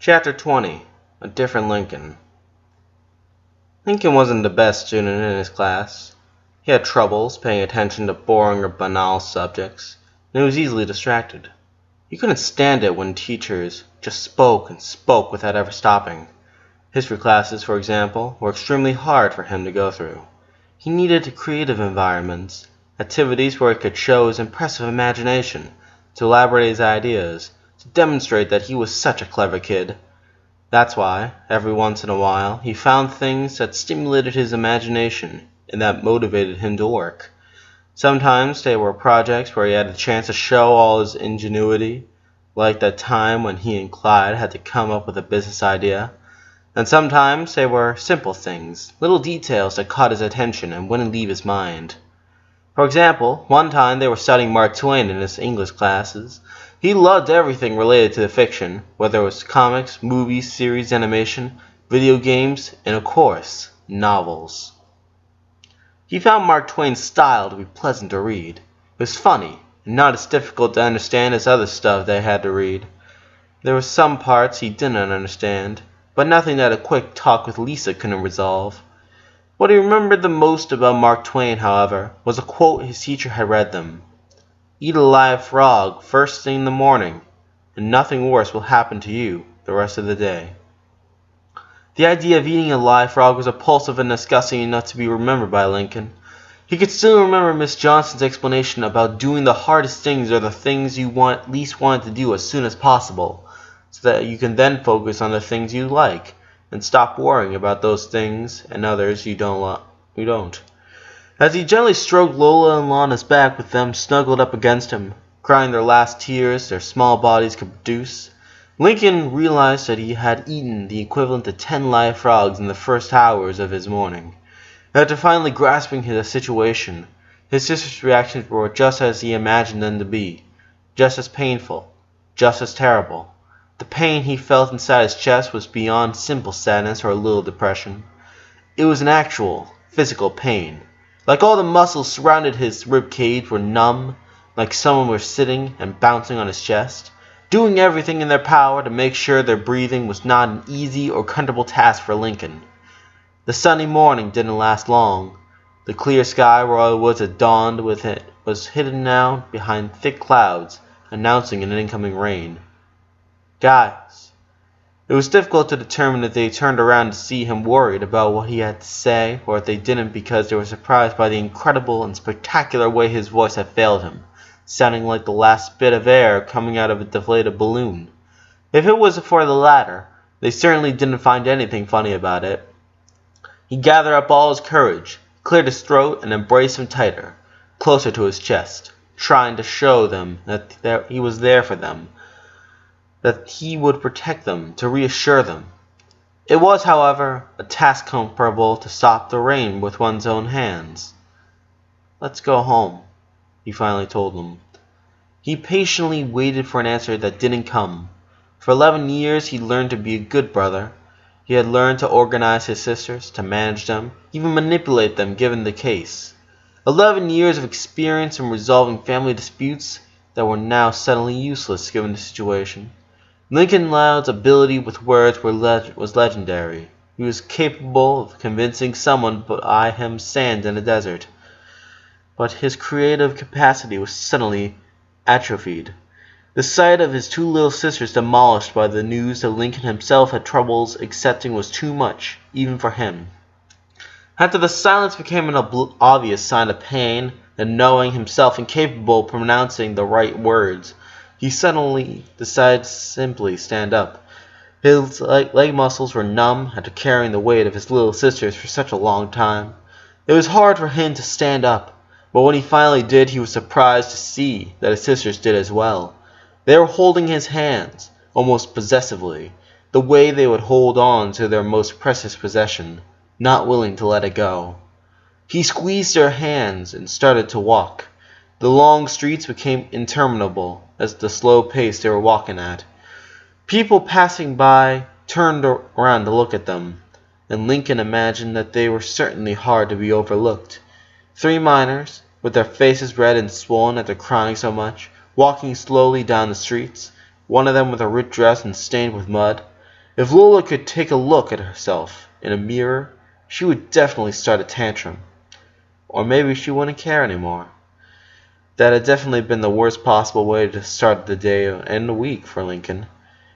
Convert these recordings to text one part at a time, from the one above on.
Chapter 20. A Different Lincoln. Lincoln wasn't the best student in his class. He had troubles paying attention to boring or banal subjects, and he was easily distracted. He couldn't stand it when teachers just spoke and spoke without ever stopping. History classes, for example, were extremely hard for him to go through. He needed creative environments, activities where he could show his impressive imagination, to elaborate his ideas, to demonstrate that he was such a clever kid. That's why, every once in a while, he found things that stimulated his imagination and that motivated him to work. Sometimes they were projects where he had a chance to show all his ingenuity, like that time when he and Clyde had to come up with a business idea. And sometimes they were simple things, little details that caught his attention and wouldn't leave his mind. For example, one time they were studying Mark Twain in his English classes. He loved everything related to the fiction, whether it was comics, movies, series, animation, video games, and of course, novels. He found Mark Twain's style to be pleasant to read. It was funny, and not as difficult to understand as other stuff they had to read. There were some parts he didn't understand, but nothing that a quick talk with Lisa couldn't resolve. What he remembered the most about Mark Twain, however, was a quote his teacher had read them. "Eat a live frog first thing in the morning, and nothing worse will happen to you the rest of the day." The idea of eating a live frog was repulsive and disgusting enough to be remembered by Lincoln. He could still remember Miss Johnson's explanation about doing the hardest things or the things you least wanted to do as soon as possible, so that you can then focus on the things you like, and stop worrying about those things and others you don't. As he gently stroked Lola and Lana's back with them snuggled up against him, crying their last tears their small bodies could produce, Lincoln realized that he had eaten the equivalent of 10 live frogs in the first hours of his morning. After finally grasping the situation, his sister's reactions were just as he imagined them to be, just as painful, just as terrible. The pain he felt inside his chest was beyond simple sadness or a little depression. It was an actual, physical pain. Like all the muscles surrounding his rib cage were numb, like someone were sitting and bouncing on his chest, doing everything in their power to make sure their breathing was not an easy or comfortable task for Lincoln. The sunny morning didn't last long. The clear sky where all the woods had dawned with it was hidden now behind thick clouds, announcing an incoming rain. "Guys." It was difficult to determine if they turned around to see him worried about what he had to say, or if they didn't because they were surprised by the incredible and spectacular way his voice had failed him, sounding like the last bit of air coming out of a deflated balloon. If it was for the latter, they certainly didn't find anything funny about it. He gathered up all his courage, cleared his throat, and embraced them tighter, closer to his chest, trying to show them that he was there for them, that he would protect them, to reassure them. It was, however, a task comparable to stop the rain with one's own hands. "Let's go home," he finally told them. He patiently waited for an answer that didn't come. For 11 years he learned to be a good brother. He had learned to organize his sisters, to manage them, even manipulate them given the case. 11 years of experience in resolving family disputes that were now suddenly useless given the situation. Lincoln Loud's ability with words was legendary. He was capable of convincing someone to buy him sand in a desert. But his creative capacity was suddenly atrophied. The sight of his 2 little sisters demolished by the news that Lincoln himself had troubles accepting was too much, even for him. After the silence became an obvious sign of pain, and knowing himself incapable of pronouncing the right words, he suddenly decided to simply stand up. His leg muscles were numb after carrying the weight of his little sisters for such a long time. It was hard for him to stand up, but when he finally did, he was surprised to see that his sisters did as well. They were holding his hands, almost possessively, the way they would hold on to their most precious possession, not willing to let it go. He squeezed their hands and started to walk. The long streets became interminable as the slow pace they were walking at. People passing by turned around to look at them, and Lincoln imagined that they were certainly hard to be overlooked. 3 miners, with their faces red and swollen after crying so much, walking slowly down the streets, one of them with a ripped dress and stained with mud. If Lola could take a look at herself in a mirror, she would definitely start a tantrum. Or maybe she wouldn't care anymore. That had definitely been the worst possible way to start the day and the week for Lincoln.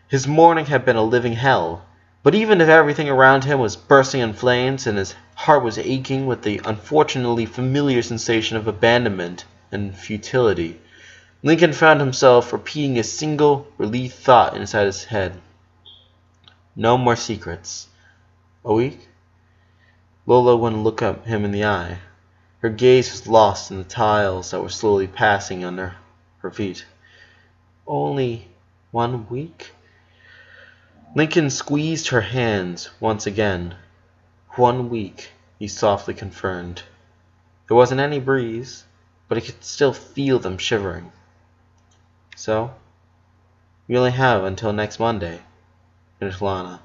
His morning had been a living hell, but even if everything around him was bursting in flames and his heart was aching with the unfortunately familiar sensation of abandonment and futility, Lincoln found himself repeating a single relief thought inside his head. No more secrets. A week? Lola wouldn't look at him in the eye. Her gaze was lost in the tiles that were slowly passing under her feet. Only 1 week? Lincoln squeezed her hands once again. 1 week, he softly confirmed. There wasn't any breeze, but he could still feel them shivering. So, we only have until next Monday, finished Lana.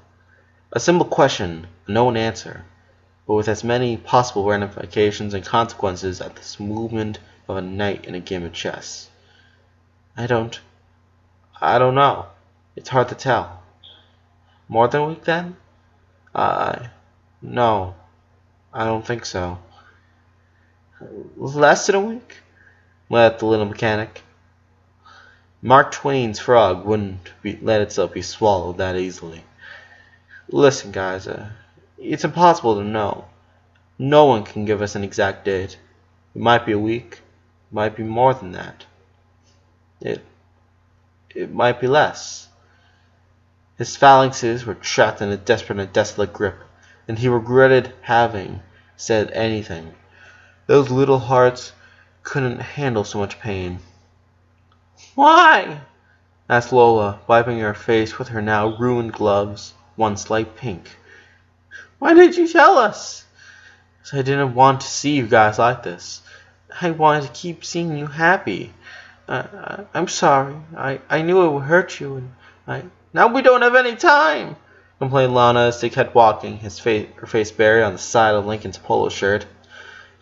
A simple question, a known answer, but with as many possible ramifications and consequences as this movement of a knight in a game of chess. I don't know. It's hard to tell. More than a week then? No, I don't think so. Less than a week? Let the little mechanic. Mark Twain's frog wouldn't let itself be swallowed that easily. Listen, guys, it's impossible to know. No one can give us an exact date. It might be a week. It might be more than that. It might be less. His phalanxes were trapped in a desperate and desolate grip, and he regretted having said anything. Those little hearts couldn't handle so much pain. Why? Asked Lola, wiping her face with her now ruined gloves, one slight pink. Why did you tell us? Because I didn't want to see you guys like this. I wanted to keep seeing you happy. I'm sorry. I knew it would hurt you, and now we don't have any time, complained Lana as they kept walking, her face buried on the side of Lincoln's polo shirt.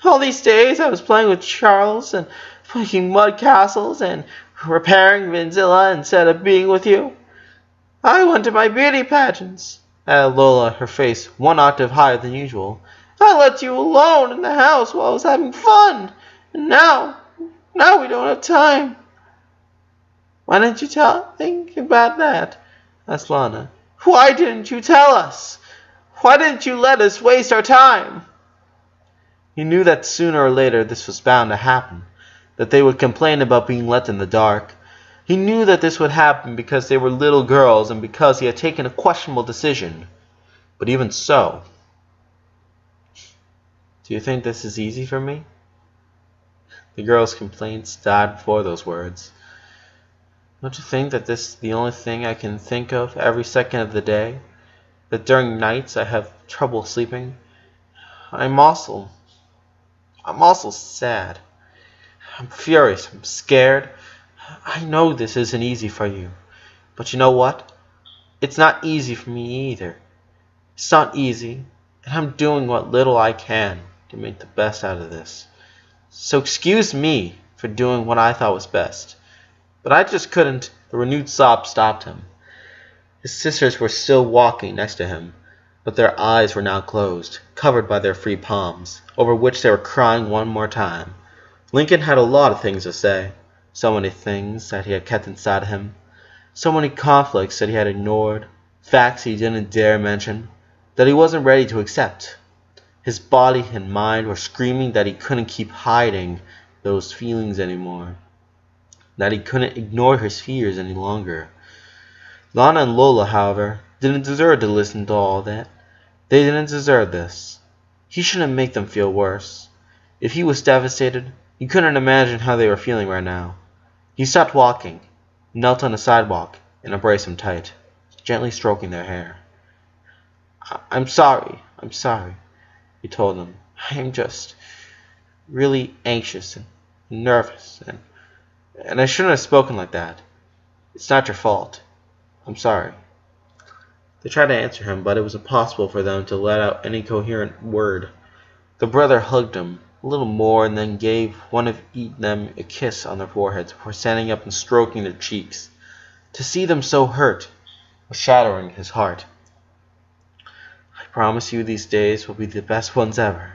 All these days I was playing with Charles and making mud castles and repairing Vinzilla instead of being with you. I went to my beauty pageants, added Lola, her face 1 octave higher than usual. I left you alone in the house while I was having fun, and now we don't have time. Why didn't you think about that? Asked Lana. Why didn't you tell us? Why didn't you let us waste our time? He knew that sooner or later this was bound to happen, that they would complain about being left in the dark. He knew that this would happen because they were little girls and because he had taken a questionable decision. But even so, do you think this is easy for me? The girl's complaints died before those words. Don't you think that this is the only thing I can think of every second of the day? That during nights I have trouble sleeping? I'm also sad. I'm furious. I'm scared. I know this isn't easy for you. But you know what? It's not easy for me either. It's not easy, and I'm doing what little I can to make the best out of this. So excuse me for doing what I thought was best. But I just couldn't. A renewed sob stopped him. His sisters were still walking next to him, but their eyes were now closed, covered by their free palms, over which they were crying one more time. Lincoln had a lot of things to say. So many things that he had kept inside him. So many conflicts that he had ignored. Facts he didn't dare mention. That he wasn't ready to accept. His body and mind were screaming that he couldn't keep hiding those feelings anymore. That he couldn't ignore his fears any longer. Lana and Lola, however, didn't deserve to listen to all that. They didn't deserve this. He shouldn't make them feel worse. If he was devastated, he couldn't imagine how they were feeling right now. He stopped walking, knelt on the sidewalk, and embraced them tight, gently stroking their hair. I'm sorry, he told them. I'm just really anxious and nervous, and I shouldn't have spoken like that. It's not your fault. I'm sorry. They tried to answer him, but it was impossible for them to let out any coherent word. The brother hugged him a little more and then gave one of them a kiss on their foreheads before standing up and stroking their cheeks. To see them so hurt was shattering his heart. promise you these days will be the best ones ever.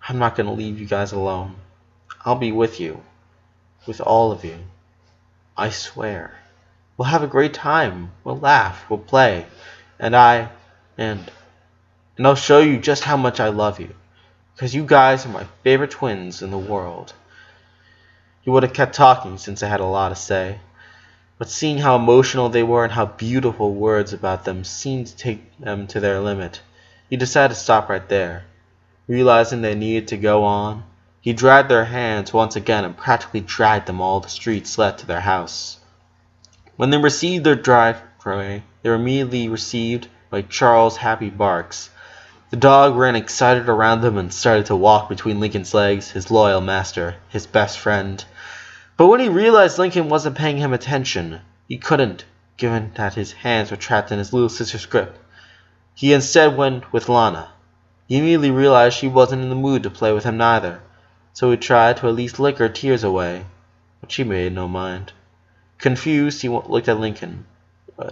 I'm not going to leave you guys alone. I'll be with you. With all of you. I swear. We'll have a great time. We'll laugh. We'll play. And I'll show you just how much I love you. Because you guys are my favorite twins in the world. He would have kept talking since I had a lot to say. But seeing how emotional they were and how beautiful words about them seemed to take them to their limit, he decided to stop right there. Realizing they needed to go on, he dragged their hands once again and practically dragged them all the streets led to their house. When they received their driveway, they were immediately received by Charles' happy barks. The dog ran excited around them and started to walk between Lincoln's legs, his loyal master, his best friend. But when he realized Lincoln wasn't paying him attention, he couldn't, given that his hands were trapped in his little sister's grip. He instead went with Lana. He immediately realized she wasn't in the mood to play with him neither, so he tried to at least lick her tears away, but she made no mind. Confused, he looked at Lincoln.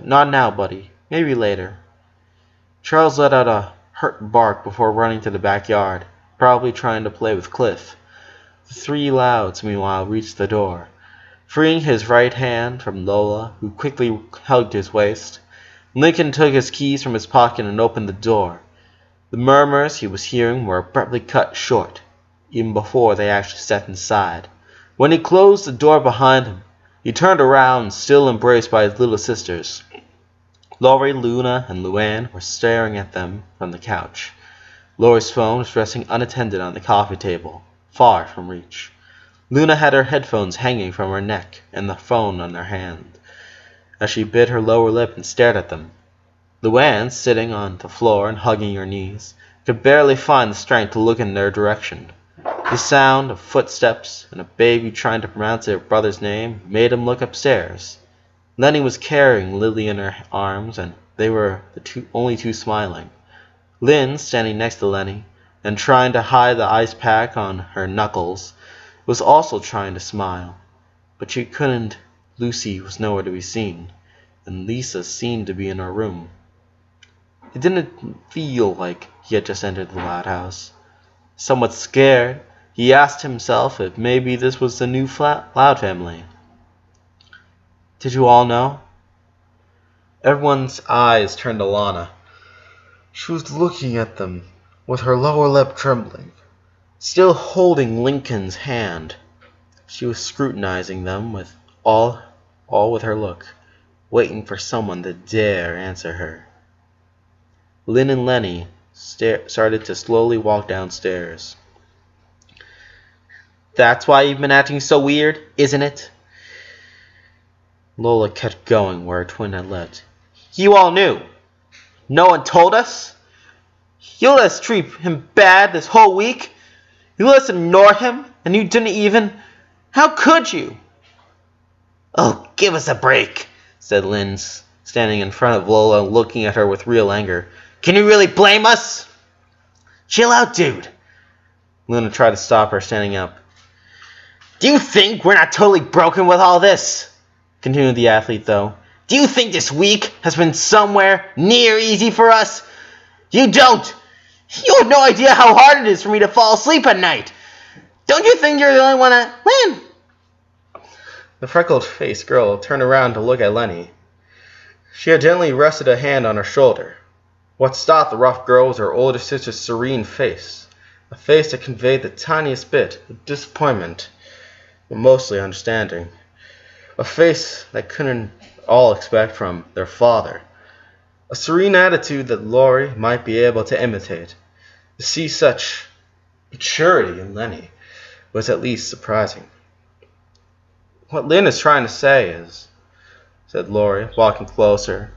Not now, buddy. Maybe later. Charles let out a hurt bark before running to the backyard, probably trying to play with Cliff. The three Louds, meanwhile, reached the door. Freeing his right hand from Lola, who quickly hugged his waist, Lincoln took his keys from his pocket and opened the door. The murmurs he was hearing were abruptly cut short, even before they actually stepped inside. When he closed the door behind him, he turned around, still embraced by his little sisters. Laurie, Luna, and Luann were staring at them from the couch. Laurie's phone was resting unattended on the coffee table, far from reach. Luna had her headphones hanging from her neck and the phone on her hand, as she bit her lower lip and stared at them. Luann, sitting on the floor and hugging her knees, could barely find the strength to look in their direction. The sound of footsteps and a baby trying to pronounce their brother's name made him look upstairs. Lenny was carrying Lily in her arms, and they were the only two smiling. Lynn, standing next to Lenny, and trying to hide the ice pack on her knuckles, was also trying to smile, but she couldn't. Lucy was nowhere to be seen, and Lisa seemed to be in her room. It didn't feel like he had just entered the Loud house. Somewhat scared, he asked himself if maybe this was the new Loud family. Did you all know? Everyone's eyes turned to Lana. She was looking at them, with her lower lip trembling, still holding Lincoln's hand. She was scrutinizing them with all with her look, waiting for someone to dare answer her. Lynn and Lenny started to slowly walk downstairs. That's why you've been acting so weird, isn't it? Lola kept going where her twin had left. You all knew. No one told us. You let us treat him bad this whole week. You let us ignore him, and you didn't even... How could you? Oh, give us a break, said Lynn, standing in front of Lola, looking at her with real anger. Can you really blame us? Chill out, dude. Luna tried to stop her, standing up. Do you think we're not totally broken with all this? Continued the athlete, though. Do you think this week has been somewhere near easy for us? You don't. You have no idea how hard it is for me to fall asleep at night. Don't you think you're the only one that... Lynn! The freckled-faced girl turned around to look at Lenny. She had gently rested a hand on her shoulder. What stopped the rough girl was her older sister's serene face, a face that conveyed the tiniest bit of disappointment, but mostly understanding. A face that couldn't all expect from their father. A serene attitude that Laurie might be able to imitate. To see such maturity in Lenny was at least surprising. What Lynn is trying to say is, said Laurie, walking closer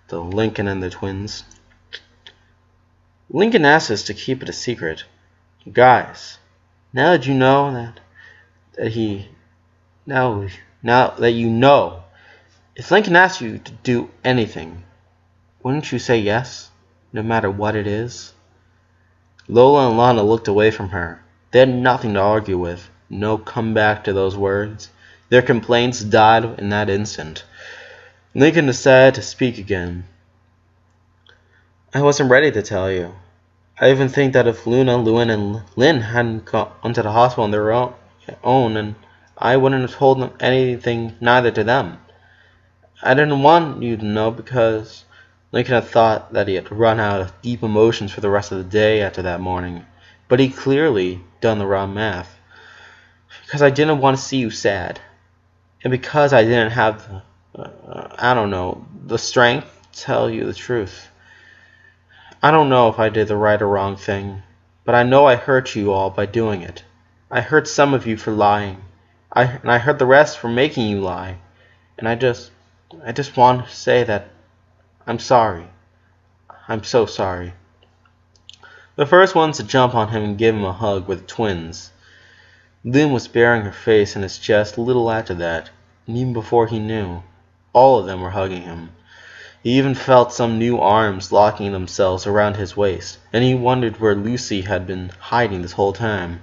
to Lincoln and the twins. Lincoln asked us to keep it a secret. Guys, now that you know now that you know, if Lincoln asked you to do anything, wouldn't you say yes, no matter what it is? Lola and Lana looked away from her. They had nothing to argue with, no comeback to those words. Their complaints died in that instant. Lincoln decided to speak again. I wasn't ready to tell you. I even think that if Luna, Luan, and Lynn hadn't gone to the hospital on their own, and I wouldn't have told them anything neither to them. I didn't want you to know because Lincoln had thought that he had run out of deep emotions for the rest of the day after that morning, but he clearly done the wrong math. Because I didn't want to see you sad, and because I didn't have the strength to tell you the truth. I don't know if I did the right or wrong thing, but I know I hurt you all by doing it. I hurt some of you for lying, and I hurt the rest for making you lie, and I just want to say that I'm sorry. I'm so sorry. The first ones to jump on him and give him a hug were the twins. Lynn was burying her face in his chest a little after that, and even before he knew, all of them were hugging him. He even felt some new arms locking themselves around his waist, and he wondered where Lucy had been hiding this whole time.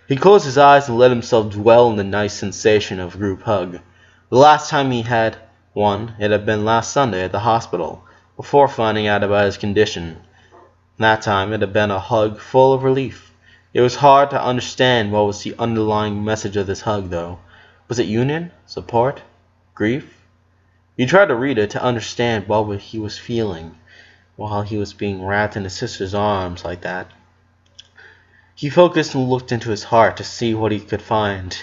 He closed his eyes and let himself dwell in the nice sensation of a group hug. The last time he had one, it had been last Sunday at the hospital, before finding out about his condition. That time it had been a hug full of relief. It was hard to understand what was the underlying message of this hug, though. Was it union? Support? Grief? He tried to read it to understand what he was feeling while he was being wrapped in his sister's arms like that. He focused and looked into his heart to see what he could find.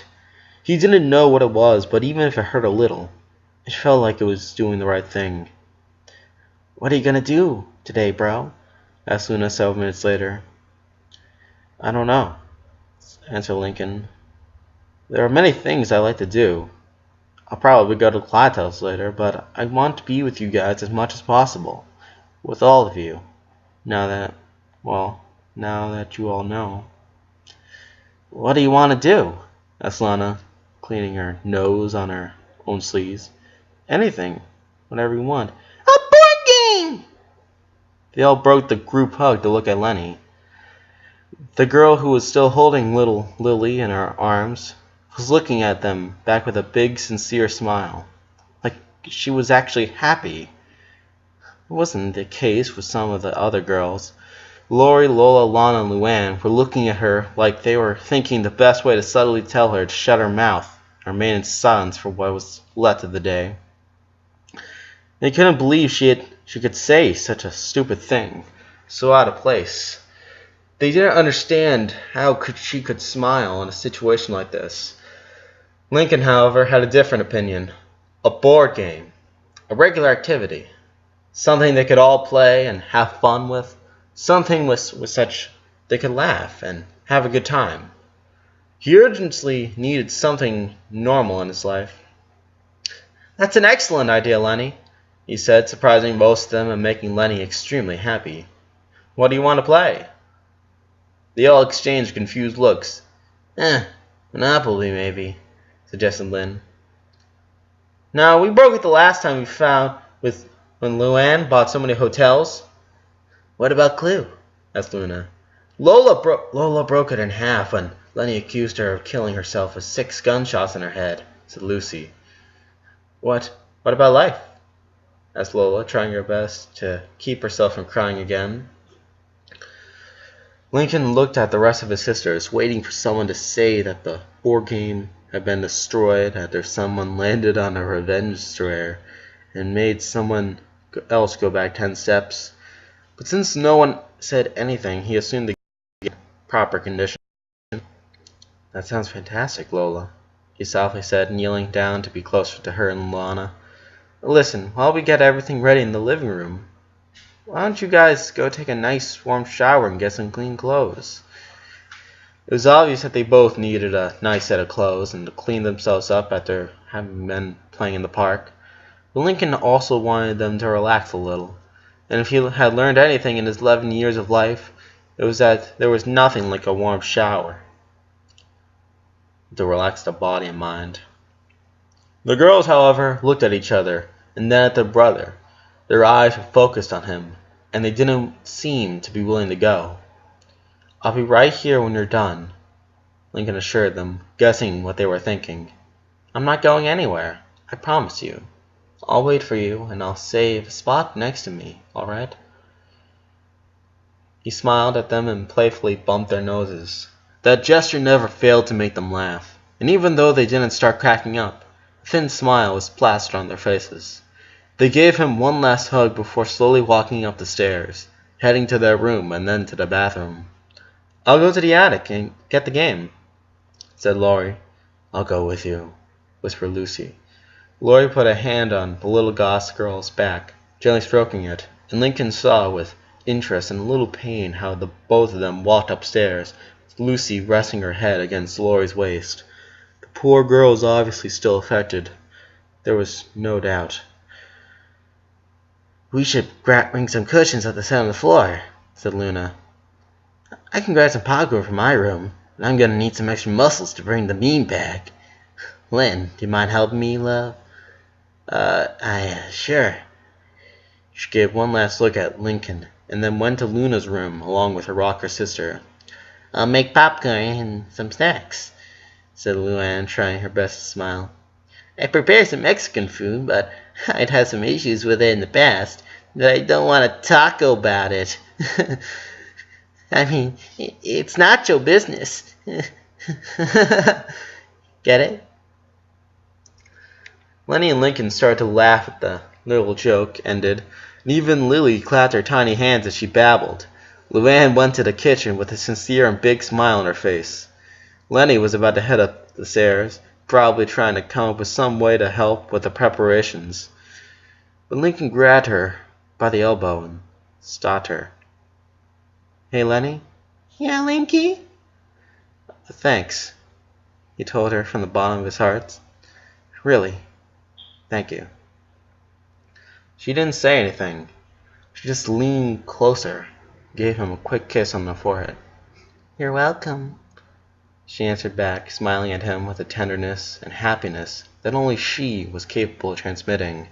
He didn't know what it was, but even if it hurt a little, it felt like it was doing the right thing. "What are you gonna do today, bro?" asked Luna several minutes later. "I don't know," answered Lincoln. "There are many things I like to do. I'll probably go to Clyde's later, but I want to be with you guys as much as possible. With all of you. Now that you all know." "What do you want to do?" asked Lana, cleaning her nose on her own sleeves. "Anything. Whatever you want." "A board game!" They all broke the group hug to look at Lenny. The girl who was still holding little Lily in her arms was looking at them back with a big, sincere smile, like she was actually happy. It wasn't the case with some of the other girls. Lori, Lola, Lana, and Luann were looking at her like they were thinking the best way to subtly tell her to shut her mouth or remain in silence for what was left of the day. They couldn't believe she could say such a stupid thing, so out of place. They didn't understand how she could smile in a situation like this. Lincoln, however, had a different opinion. A board game. A regular activity. Something they could all play and have fun with. Something with such they could laugh and have a good time. He urgently needed something normal in his life. "That's an excellent idea, Lenny," he said, surprising most of them and making Lenny extremely happy. "What do you want to play?" They all exchanged confused looks. Monopoly, maybe," suggested Lynn. "No, we broke it the last time we found when Luann bought so many hotels." "What about Clue?" asked Luna. Lola broke it in half when Lenny accused her of killing herself with 6 gunshots in her head," said Lucy. What about life?" asked Lola, trying her best to keep herself from crying again. Lincoln looked at the rest of his sisters, waiting for someone to say that the board game had been destroyed after someone landed on a revenge destroyer and made someone else go back 10 steps. But since no one said anything, he assumed the game was in proper condition. "That sounds fantastic, Lola," he softly said, kneeling down to be closer to her and Lana. "Listen, while we get everything ready in the living room, why don't you guys go take a nice warm shower and get some clean clothes?" It was obvious that they both needed a nice set of clothes and to clean themselves up after having been playing in the park. But Lincoln also wanted them to relax a little, and if he had learned anything in his 11 years of life, it was that there was nothing like a warm shower to relax the body and mind. The girls, however, looked at each other and then at their brother. Their eyes were focused on him, and they didn't seem to be willing to go. "I'll be right here when you're done," Lincoln assured them, guessing what they were thinking. "I'm not going anywhere, I promise you. I'll wait for you, and I'll save a spot next to me, all right?" He smiled at them and playfully bumped their noses. That gesture never failed to make them laugh, and even though they didn't start cracking up, a thin smile was plastered on their faces. They gave him one last hug before slowly walking up the stairs, heading to their room and then to the bathroom. "I'll go to the attic and get the game," said Laurie. "I'll go with you," whispered Lucy. Laurie put a hand on the little goth girl's back, gently stroking it, and Lincoln saw with interest and a little pain how the both of them walked upstairs, with Lucy resting her head against Laurie's waist. The poor girl was obviously still affected. There was no doubt. "We should bring some cushions at the center of the floor," said Luna. "I can grab some popcorn from my room, and I'm gonna need some extra muscles to bring the bean back. Lynn, do you mind helping me, love?" Sure." She gave one last look at Lincoln, and then went to Luna's room along with her rocker sister. "I'll make popcorn and some snacks," said Luann, trying her best to smile. "I prepared some Mexican food, but I'd had some issues with it in the past, but I don't want to talk about it. I mean, it's not your business." Get it? Lenny and Lincoln started to laugh at the little joke ended, and even Lily clapped her tiny hands as she babbled. Luann went to the kitchen with a sincere and big smile on her face. Lenny was about to head up the stairs, probably trying to come up with some way to help with the preparations. But Lincoln grabbed her by the elbow and stopped her. "Hey, Lenny?" "Yeah, Linky?" "Thanks," he told her from the bottom of his heart. "Really, thank you." She didn't say anything. She just leaned closer, gave him a quick kiss on the forehead. "You're welcome," she answered back, smiling at him with a tenderness and happiness that only she was capable of transmitting.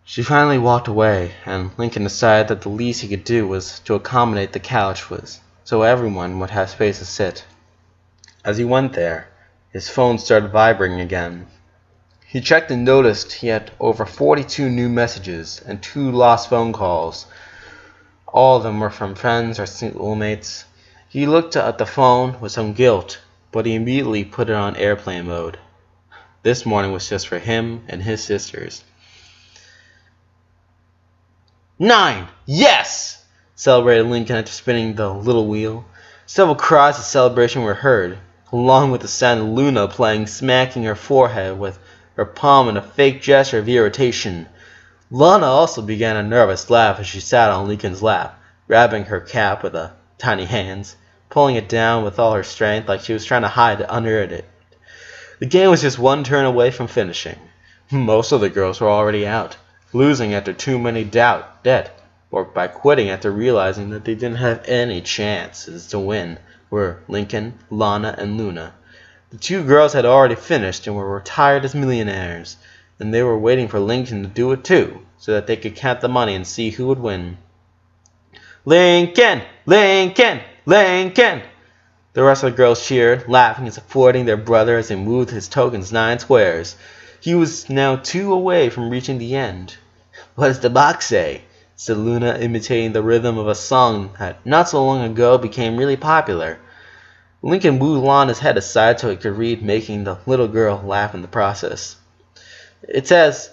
She finally walked away, and Lincoln decided that the least he could do was to accommodate the couch so everyone would have space to sit. As he went there, his phone started vibrating again. He checked and noticed he had over 42 new messages and 2 lost phone calls. All of them were from friends or schoolmates. He looked at the phone with some guilt, but he immediately put it on airplane mode. This morning was just for him and his sisters. 9! Yes! Celebrated Lincoln after spinning the little wheel. Several cries of celebration were heard, along with the sound of Luna smacking her forehead with her palm in a fake gesture of irritation. Lana also began a nervous laugh as she sat on Lincoln's lap, grabbing her cap with her tiny hands, pulling it down with all her strength like she was trying to hide it under it. The game was just one turn away from finishing. Most of the girls were already out, losing after too many dead, or by quitting after realizing that they didn't have any chances to win, were Lincoln, Lana, and Luna. The 2 girls had already finished and were retired as millionaires, and they were waiting for Lincoln to do it too, so that they could count the money and see who would win. "Lincoln! Lincoln! Lincoln!" The rest of the girls cheered, laughing and supporting their brother as they moved his tokens 9 squares. He was now 2 away from reaching the end. "What does the box say?" said Luna, imitating the rhythm of a song that not so long ago became really popular. Lincoln moved Lana's head aside so he could read, making the little girl laugh in the process. "It says,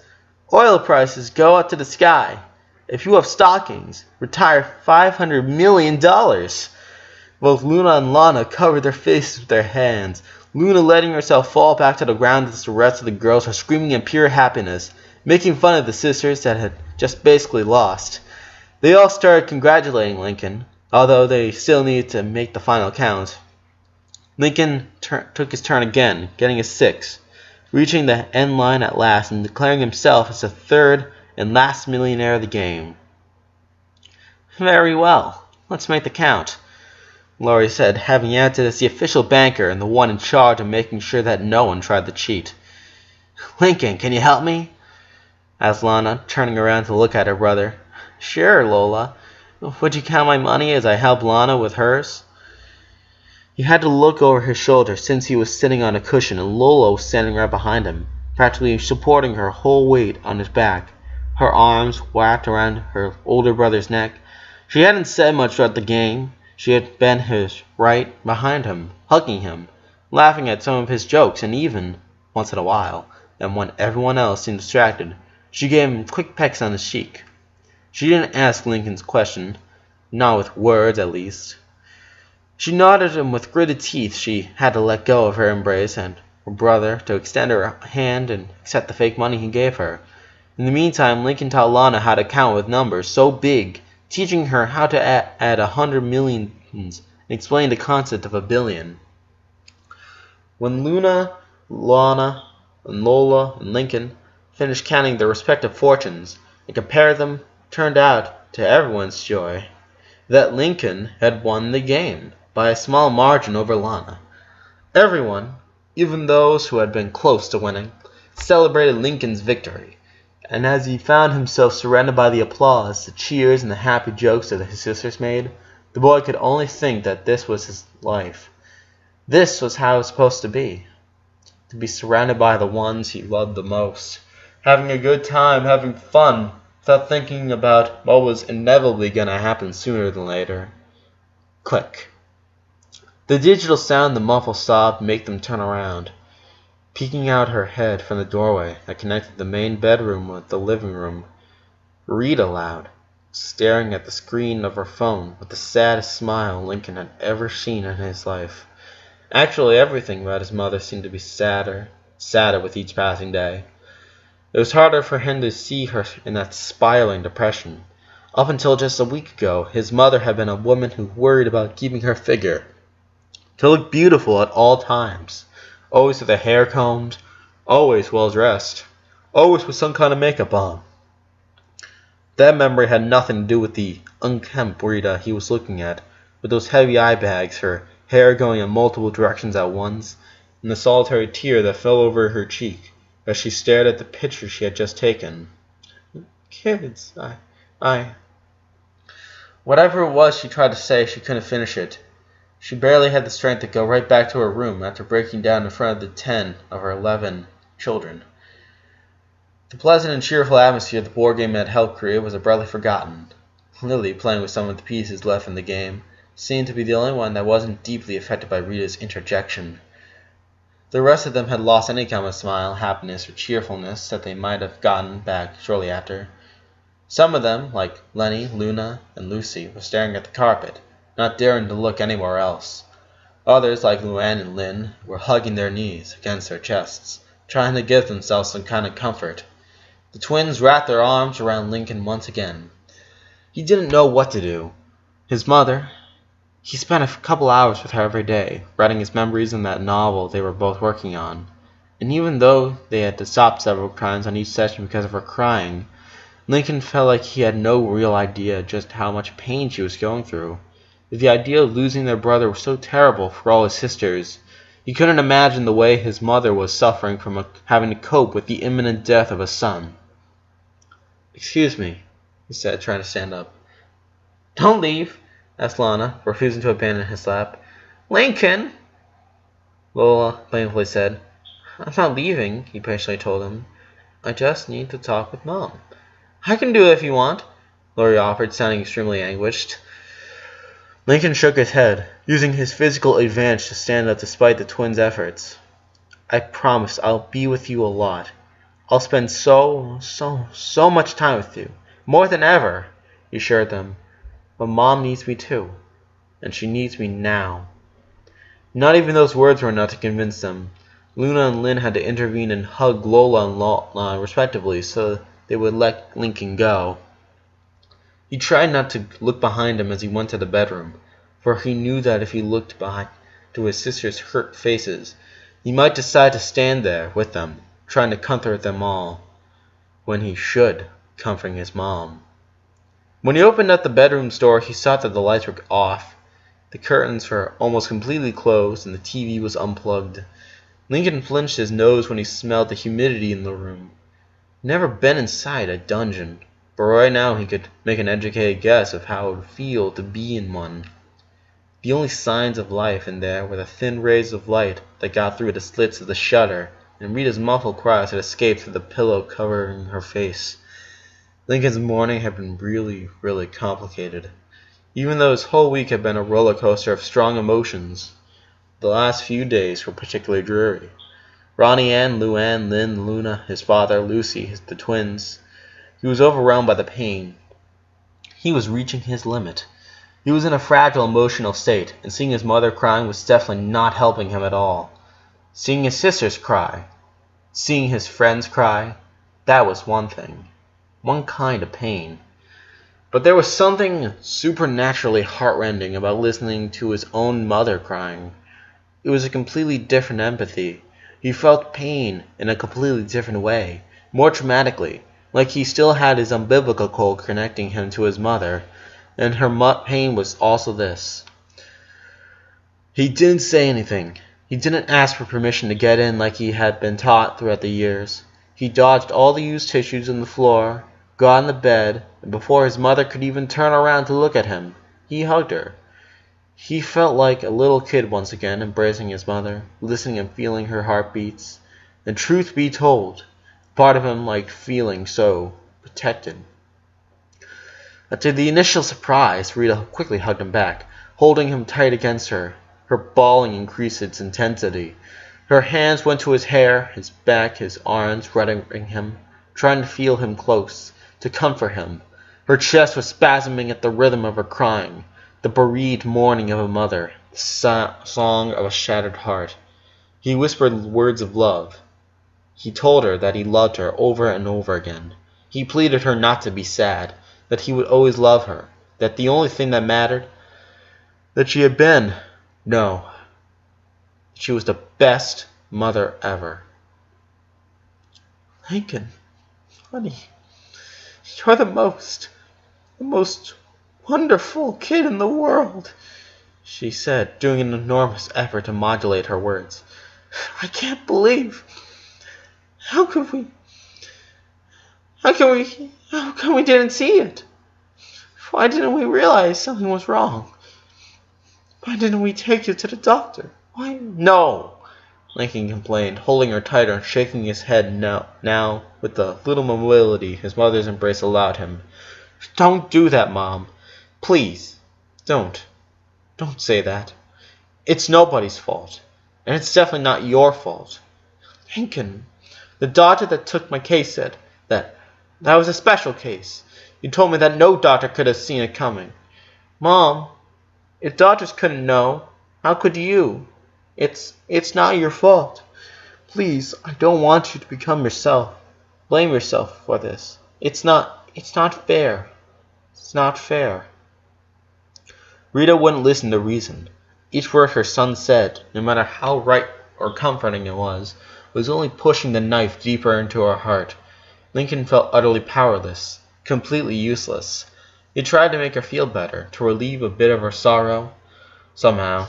oil prices go up to the sky. If you have stockings, retire $500 million. Both Luna and Lana covered their faces with their hands, Luna letting herself fall back to the ground as the rest of the girls were screaming in pure happiness, making fun of the sisters that had just basically lost. They all started congratulating Lincoln, although they still needed to make the final count. Lincoln took his turn again, getting a 6, reaching the end line at last and declaring himself as the 3rd and last millionaire of the game. "Very well, let's make the count," Laurie said, having acted as the official banker and the one in charge of making sure that no one tried to cheat. "Lincoln, can you help me?" asked Lana, turning around to look at her brother. "Sure, Lola. Would you count my money as I help Lana with hers?" He had to look over his shoulder since he was sitting on a cushion and Lola was standing right behind him, practically supporting her whole weight on his back, her arms wrapped around her older brother's neck. She hadn't said much throughout the game. She had been right behind him, hugging him, laughing at some of his jokes, and even, once in a while, and when everyone else seemed distracted, she gave him quick pecks on his cheek. She didn't ask Lincoln's question, not with words at least. She nodded him with gritted teeth. She had to let go of her embrace and her brother to extend her hand and accept the fake money he gave her. In the meantime, Lincoln taught Lana how to count with numbers so big, teaching her how to add 100 millions and explain the concept of a billion. When Luna, Lana, and Lola and Lincoln finished counting their respective fortunes and compared them, turned out, to everyone's joy, that Lincoln had won the game by a small margin over Lana. Everyone, even those who had been close to winning, celebrated Lincoln's victory, and as he found himself surrounded by the applause, the cheers, and the happy jokes that his sisters made, the boy could only think that this was his life. This was how it was supposed to be surrounded by the ones he loved the most, having a good time, having fun, without thinking about what was inevitably going to happen sooner than later. Click. The digital sound, the muffled sob, made them turn around. Peeking out her head from the doorway that connected the main bedroom with the living room, Rita aloud, staring at the screen of her phone with the saddest smile Lincoln had ever seen in his life. Actually, everything about his mother seemed to be sadder with each passing day. It was harder for him to see her in that spiraling depression. Up until just a week ago, his mother had been a woman who worried about keeping her figure to look beautiful at all times, always with her hair combed, always well dressed, always with some kind of makeup on. That memory had nothing to do with the unkempt Rita he was looking at, with those heavy eye bags, her hair going in multiple directions at once, and the solitary tear that fell over her cheek as she stared at the picture she had just taken. Kids, Whatever it was she tried to say, she couldn't finish it. She barely had the strength to go right back to her room after breaking down in front of the 10 of her 11 children. The pleasant and cheerful atmosphere the board game had helped create was abruptly forgotten. Lily, playing with some of the pieces left in the game, seemed to be the only one that wasn't deeply affected by Rita's interjection. The rest of them had lost any kind of smile, happiness, or cheerfulness that they might have gotten back shortly after. Some of them, like Lenny, Luna, and Lucy, were staring at the carpet, not daring to look anywhere else. Others, like Luann and Lynn, were hugging their knees against their chests, trying to give themselves some kind of comfort. The twins wrapped their arms around Lincoln once again. He didn't know what to do. His mother, he spent a couple hours with her every day, writing his memories in that novel they were both working on. And even though they had to stop several times on each session because of her crying, Lincoln felt like he had no real idea just how much pain she was going through. The idea of losing their brother was so terrible for all his sisters. He couldn't imagine the way his mother was suffering from having to cope with the imminent death of a son. "Excuse me," he said, trying to stand up. "Don't leave," asked Lana, refusing to abandon his lap. "Lincoln!" Lola painfully said. "I'm not leaving," he patiently told him. "I just need to talk with Mom." "I can do it if you want," Lori offered, sounding extremely anguished. Lincoln shook his head, using his physical advantage to stand up despite the twins' efforts. "I promise I'll be with you a lot. I'll spend so much time with you. More than ever," he assured them. "But Mom needs me too. And she needs me now." Not even those words were enough to convince them. Luna and Lynn had to intervene and hug Lola and Lana respectively so they would let Lincoln go. He tried not to look behind him as he went to the bedroom, for he knew that if he looked back to his sisters' hurt faces, he might decide to stand there with them, trying to comfort them all, when he should comforting his mom. When he opened up the bedroom door, he saw that the lights were off, the curtains were almost completely closed, and the TV was unplugged. Lincoln flinched his nose when he smelled the humidity in the room. He'd never been inside a dungeon, but right now he could make an educated guess of how it would feel to be in one. The only signs of life in there were the thin rays of light that got through the slits of the shutter, and Rita's muffled cries had escaped through the pillow covering her face. Lincoln's morning had been really complicated. Even though his whole week had been a roller coaster of strong emotions, the last few days were particularly dreary. Ronnie Ann, Luann, Lynn, Luna, his father, Lucy, the twins. He was overwhelmed by the pain. He was reaching his limit. He was in a fragile emotional state, and seeing his mother crying was definitely not helping him at all. Seeing his sisters cry, seeing his friends cry, that was one thing. One kind of pain. But there was something supernaturally heartrending about listening to his own mother crying. It was a completely different empathy. He felt pain in a completely different way, more dramatically, like he still had his umbilical cord connecting him to his mother, and her pain was also this. He didn't say anything. He didn't ask for permission to get in like he had been taught throughout the years. He dodged all the used tissues on the floor, got in the bed, and before his mother could even turn around to look at him, he hugged her. He felt like a little kid once again, embracing his mother, listening and feeling her heartbeats. And truth be told, part of him liked feeling so protected. After the initial surprise, Rita quickly hugged him back, holding him tight against her. Her bawling increased its intensity. Her hands went to his hair, his back, his arms, wrapping him, trying to feel him close, to comfort him. Her chest was spasming at the rhythm of her crying, the bereaved mourning of a mother, the song of a shattered heart. He whispered words of love. He told her that he loved her over and over again. He pleaded her not to be sad, that he would always love her, that the only thing that mattered, that she had been, no, she was the best mother ever. Lincoln, honey, you're the most wonderful kid in the world, she said, doing an enormous effort to modulate her words. I can't believe. How come we didn't see it? Why didn't we realize something was wrong? Why didn't we take you to the doctor? Why? No, Lincoln complained, holding her tighter and shaking his head now with the little mobility his mother's embrace allowed him. Don't do that, Mom. Please, don't. Don't say that. It's nobody's fault. And it's definitely not your fault. Lincoln, the doctor that took my case said that was a special case. You told me that no doctor could have seen it coming. Mom, if doctors couldn't know, how could you? It's not your fault. Please, I don't want you to become yourself. Blame yourself for this. It's not fair. It's not fair. Rita wouldn't listen to reason. Each word her son said, no matter how right or comforting it was only pushing the knife deeper into her heart. Lincoln felt utterly powerless, completely useless. He tried to make her feel better, to relieve a bit of her sorrow. Somehow,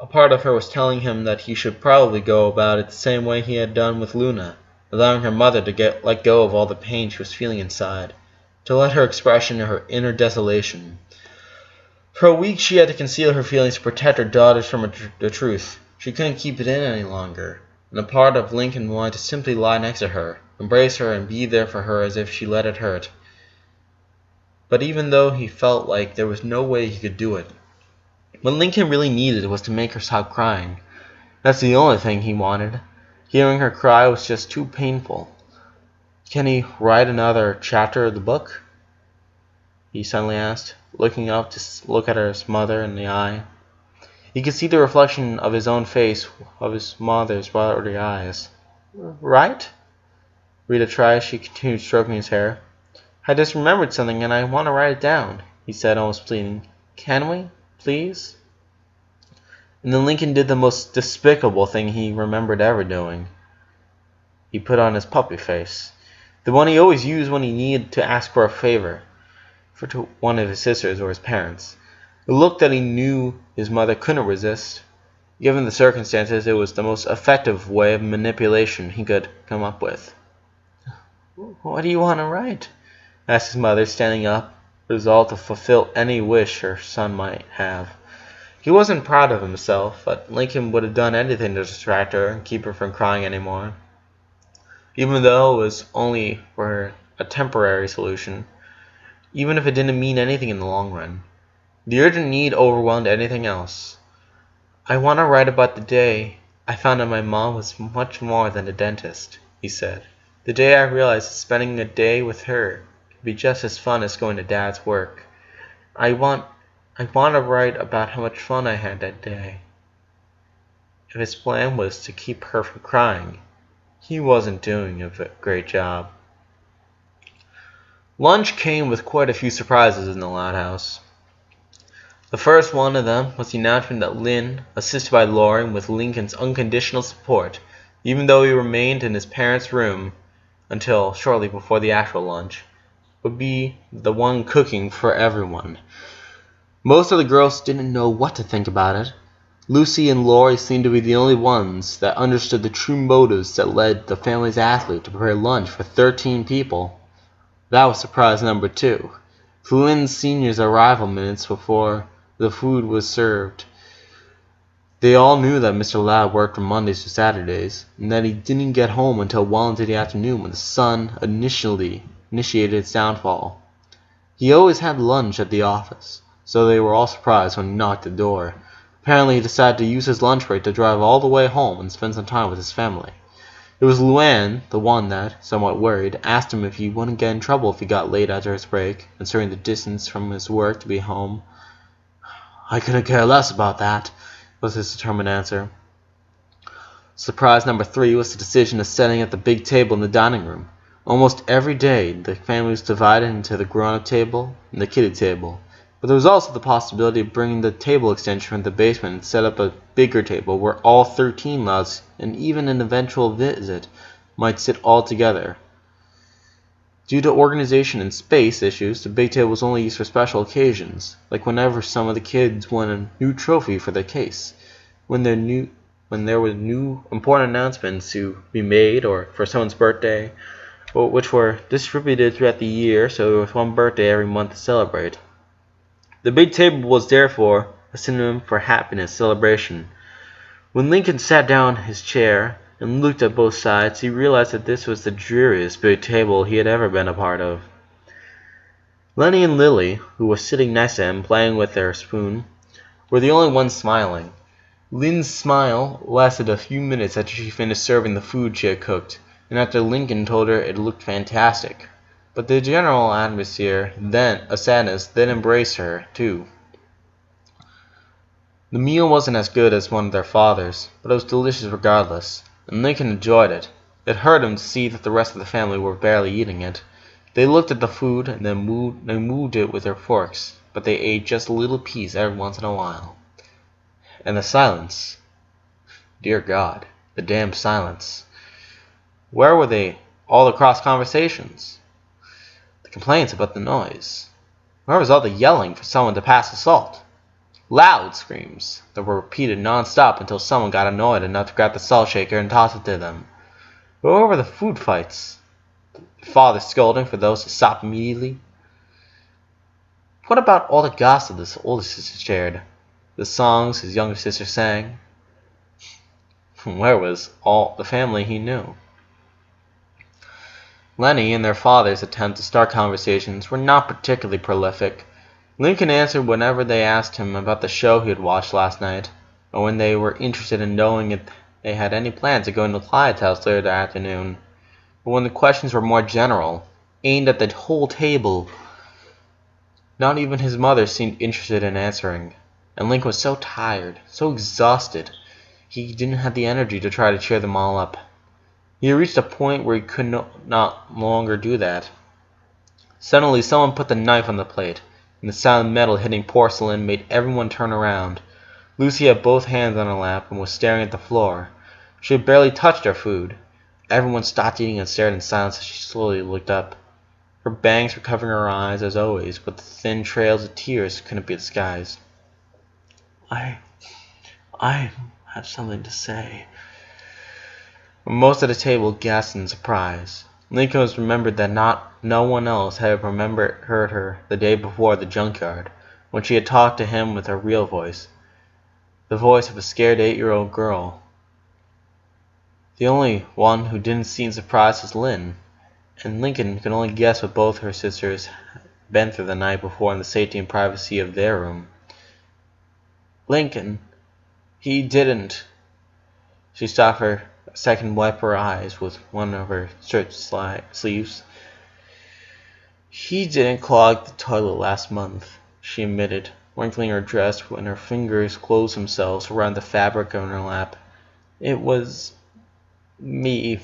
a part of her was telling him that he should probably go about it the same way he had done with Luna, allowing her mother to let go of all the pain she was feeling inside, to let her express her inner desolation. For a week she had to conceal her feelings to protect her daughters from the truth. She couldn't keep it in any longer, and a part of Lincoln wanted to simply lie next to her, embrace her, and be there for her as if she let it hurt. But even though he felt like there was no way he could do it, what Lincoln really needed was to make her stop crying. That's the only thing he wanted. Hearing her cry was just too painful. Can he write another chapter of the book? He suddenly asked, looking up to look at his mother in the eye. He could see the reflection of his own face, of his mother's watery eyes. Right? Rita tried. She continued stroking his hair. I just remembered something and I want to write it down, he said, almost pleading. Can we? Please? And then Lincoln did the most despicable thing he remembered ever doing. He put on his puppy face, the one he always used when he needed to ask for a favor, to one of his sisters or his parents. A look that he knew his mother couldn't resist. Given the circumstances, it was the most effective way of manipulation he could come up with. What do you want to write? Asked his mother, standing up, resolved to fulfill any wish her son might have. He wasn't proud of himself, but Lincoln would have done anything to distract her and keep her from crying anymore. Even though it was only for a temporary solution, even if it didn't mean anything in the long run. The urgent need overwhelmed anything else. "I want to write about the day I found out my mom was much more than a dentist," he said. "The day I realized that spending a day with her could be just as fun as going to Dad's work. I want to write about how much fun I had that day." If his plan was to keep her from crying, he wasn't doing a great job. Lunch came with quite a few surprises in the loud house. The first one of them was the announcement that Lynn, assisted by Lauren with Lincoln's unconditional support, even though he remained in his parents' room until shortly before the actual lunch, would be the one cooking for everyone. Most of the girls didn't know what to think about it. Lucy and Lori seemed to be the only ones that understood the true motives that led the family's athlete to prepare lunch for 13 people. That was surprise number 2. For Lynn's seniors' arrival minutes before the food was served, they all knew that Mr. Ladd worked from Mondays to Saturdays, and that he didn't get home until well into the afternoon when the sun initiated its downfall. He always had lunch at the office, so they were all surprised when he knocked at the door. Apparently he decided to use his lunch break to drive all the way home and spend some time with his family. It was Luann, the one that, somewhat worried, asked him if he wouldn't get in trouble if he got late after his break, considering the distance from his work to be home. "I couldn't care less about that," was his determined answer. Surprise number 3 was the decision of setting at the big table in the dining room. Almost every day, the family was divided into the grown-up table and the kiddie table. But there was also the possibility of bringing the table extension from the basement and set up a bigger table where all 13 lads, and even an eventual visit, might sit all together. Due to organization and space issues, the big table was only used for special occasions, like whenever some of the kids won a new trophy for their case, when there were new important announcements to be made, or for someone's birthday, which were distributed throughout the year, so there was one birthday every month to celebrate. The big table was therefore a synonym for happiness, celebration. When Lincoln sat down in his chair and looked at both sides, he realized that this was the dreariest big table he had ever been a part of. Lenny and Lily, who were sitting next to him playing with their spoon, were the only ones smiling. Lynn's smile lasted a few minutes after she finished serving the food she had cooked, and after Lincoln told her it looked fantastic. But the general atmosphere of sadness then embraced her, too. The meal wasn't as good as one of their father's, but it was delicious regardless, and Lincoln enjoyed it. It hurt him to see that the rest of the family were barely eating it. They looked at the food and then moved it with their forks, but they ate just a little piece every once in a while. And the silence. Dear God, the damn silence. Where were they? All the cross conversations. The complaints about the noise. Where was all the yelling for someone to pass the salt? Loud screams that were repeated non-stop until someone got annoyed enough to grab the salt shaker and toss it to them. But where were the food fights? The father scolding for those to stop immediately? What about all the gossip his older sister shared? The songs his younger sister sang? Where was all the family he knew? Lenny and their father's attempts to start conversations were not particularly prolific. Lincoln answered whenever they asked him about the show he had watched last night, or when they were interested in knowing if they had any plans to go into Clyde's house later that afternoon. But when the questions were more general, aimed at the whole table, not even his mother seemed interested in answering, and Lincoln was so tired, so exhausted, he didn't have the energy to try to cheer them all up. He had reached a point where he could not longer do that. Suddenly someone put the knife on the plate, and the sound of metal hitting porcelain made everyone turn around. Lucy had both hands on her lap and was staring at the floor. She had barely touched her food. Everyone stopped eating and stared in silence as she slowly looked up. Her bangs were covering her eyes as always, but the thin trails of tears couldn't be disguised. I have something to say. Most of the table gasped in surprise. Lincoln was remembered that no one else had heard her the day before at the junkyard, when she had talked to him with her real voice, the voice of a scared 8-year-old girl. The only one who didn't seem surprised was Lynn, and Lincoln could only guess what both her sisters had been through the night before in the safety and privacy of their room. Lincoln, he didn't. She stopped for a second, wiped her eyes with one of her shirt sleeves. He didn't clog the toilet last month, she admitted, wrinkling her dress when her fingers closed themselves around the fabric on her lap. It was me.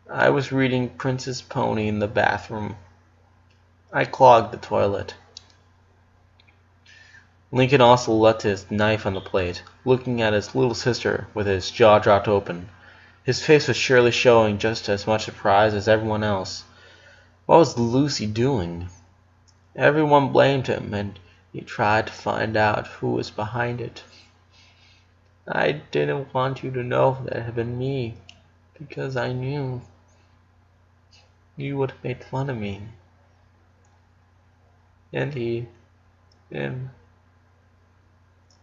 I was reading Princess Pony in the bathroom. I clogged the toilet. Lincoln also left his knife on the plate, looking at his little sister with his jaw dropped open. His face was surely showing just as much surprise as everyone else. What was Lucy doing? Everyone blamed him, and he tried to find out who was behind it. I didn't want you to know that it had been me, because I knew you would have made fun of me. And he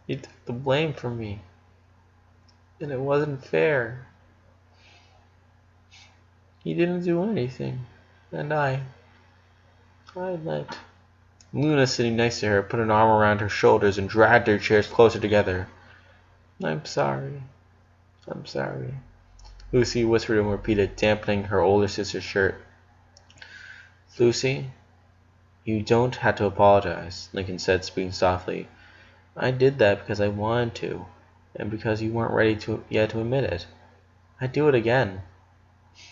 took the blame for me. And it wasn't fair. He didn't do anything. And I let... Luna, sitting next to her, put an arm around her shoulders and dragged their chairs closer together. I'm sorry. Lucy whispered and repeated, dampening her older sister's shirt. Lucy, you don't have to apologize, Lincoln said, speaking softly. I did that because I wanted to, and because you weren't ready yet to admit it. I'd do it again.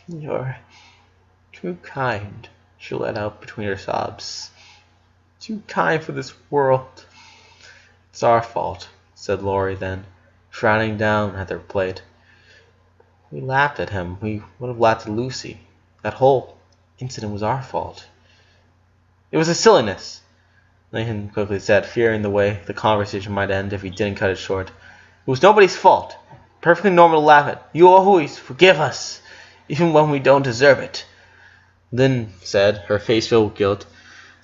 You're too kind, she let out between her sobs. Too kind for this world. It's our fault, said Laurie then, frowning down at their plate. We laughed at him. We would have laughed at Lucy. That whole incident was our fault. It was a silliness, Lincoln quickly said, fearing the way the conversation might end if he didn't cut it short. It was nobody's fault. Perfectly normal to laugh at. You always forgive us, even when we don't deserve it. Lynn said, her face filled with guilt.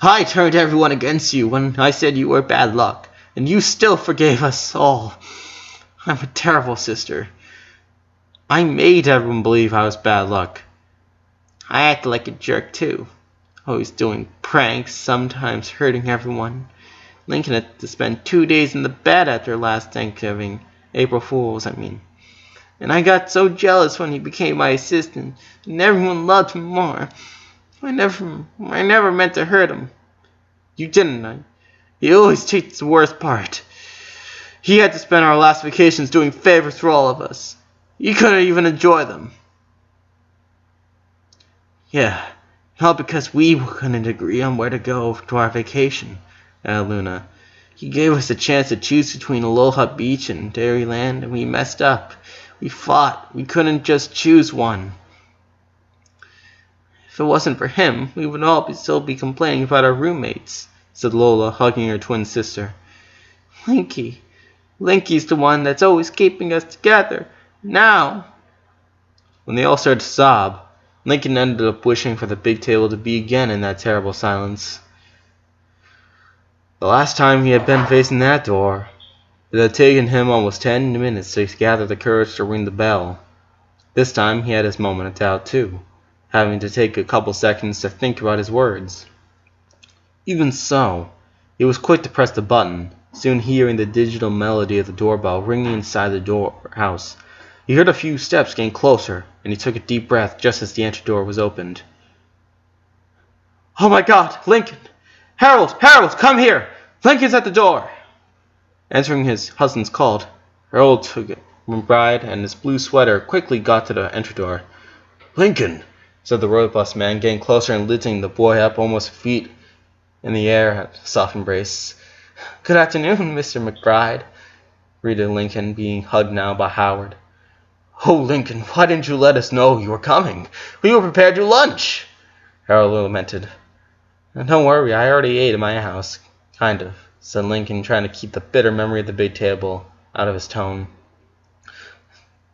I turned everyone against you when I said you were bad luck, and you still forgave us all. I'm a terrible sister. I made everyone believe I was bad luck. I acted like a jerk too, always doing pranks, sometimes hurting everyone. Lincoln had to spend 2 days in the bed after last Thanksgiving, April Fool's, I mean. And I got so jealous when he became my assistant, and everyone loved him more. I never meant to hurt him. You didn't. He always takes the worst part. He had to spend our last vacations doing favors for all of us. He couldn't even enjoy them. Yeah, all because we couldn't agree on where to go to our vacation, added Luna. He gave us a chance to choose between Aloha Beach and Dairyland, and we messed up. We fought. We couldn't just choose one. If it wasn't for him, we would all still be complaining about our roommates, said Lola, hugging her twin sister. Linky's the one that's always keeping us together. Now. When they all started to sob, Lincoln ended up wishing for the big table to be again in that terrible silence. The last time he had been facing that door, it had taken him almost 10 minutes to gather the courage to ring the bell. This time he had his moment of doubt too, having to take a couple seconds to think about his words. Even so, he was quick to press the button, soon hearing the digital melody of the doorbell ringing inside the house. He heard a few steps getting closer, and he took a deep breath just as the entry door was opened. Oh my God, Lincoln! Harold, come here! Lincoln's at the door! Answering his husband's call, Harold took it. McBride and his blue sweater quickly got to the entry door. Lincoln, said the robust man, getting closer and lifting the boy up almost feet in the air at a soft embrace. Good afternoon, Mr. McBride, greeted Lincoln, being hugged now by Howard. Oh, Lincoln, why didn't you let us know you were coming? We were prepared your lunch, Harold lamented. Don't worry, I already ate at my house. Kind of, said Lincoln, trying to keep the bitter memory of the big table out of his tone.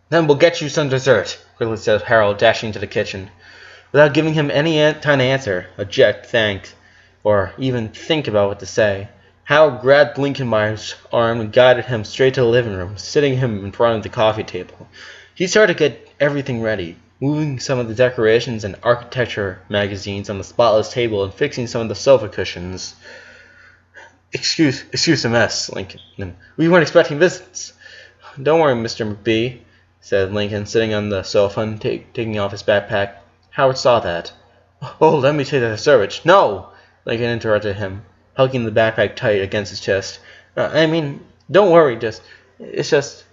Then we'll get you some dessert, quickly said Harold, dashing to the kitchen. Without giving him any time to answer, object, thank, or even think about what to say, Howard grabbed Lincoln by his arm and guided him straight to the living room, sitting him in front of the coffee table. He started to get everything ready, moving some of the decorations and architecture magazines on the spotless table and fixing some of the sofa cushions. Excuse the mess, Lincoln. We weren't expecting visits. Don't worry, Mr. McBee, said Lincoln, sitting on the sofa and taking off his backpack. Howard saw that. Oh, let me take that to Sturbridge. No! Lincoln interrupted him, hugging the backpack tight against his chest. Don't worry, it's just...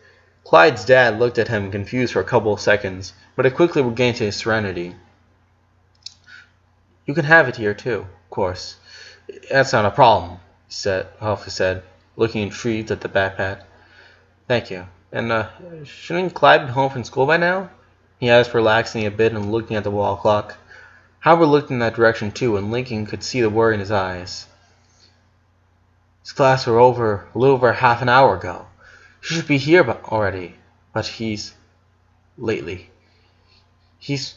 Clyde's dad looked at him, confused for a couple of seconds, but it quickly regained his serenity. You can have it here, too, of course. That's not a problem, Humphrey said, looking intrigued at the backpack. Thank you. And, shouldn't Clyde be home from school by now? He asked, relaxing a bit and looking at the wall clock. Howard looked in that direction, too, and Lincoln could see the worry in his eyes. His class were over a little over half an hour ago. He should be here already, but he's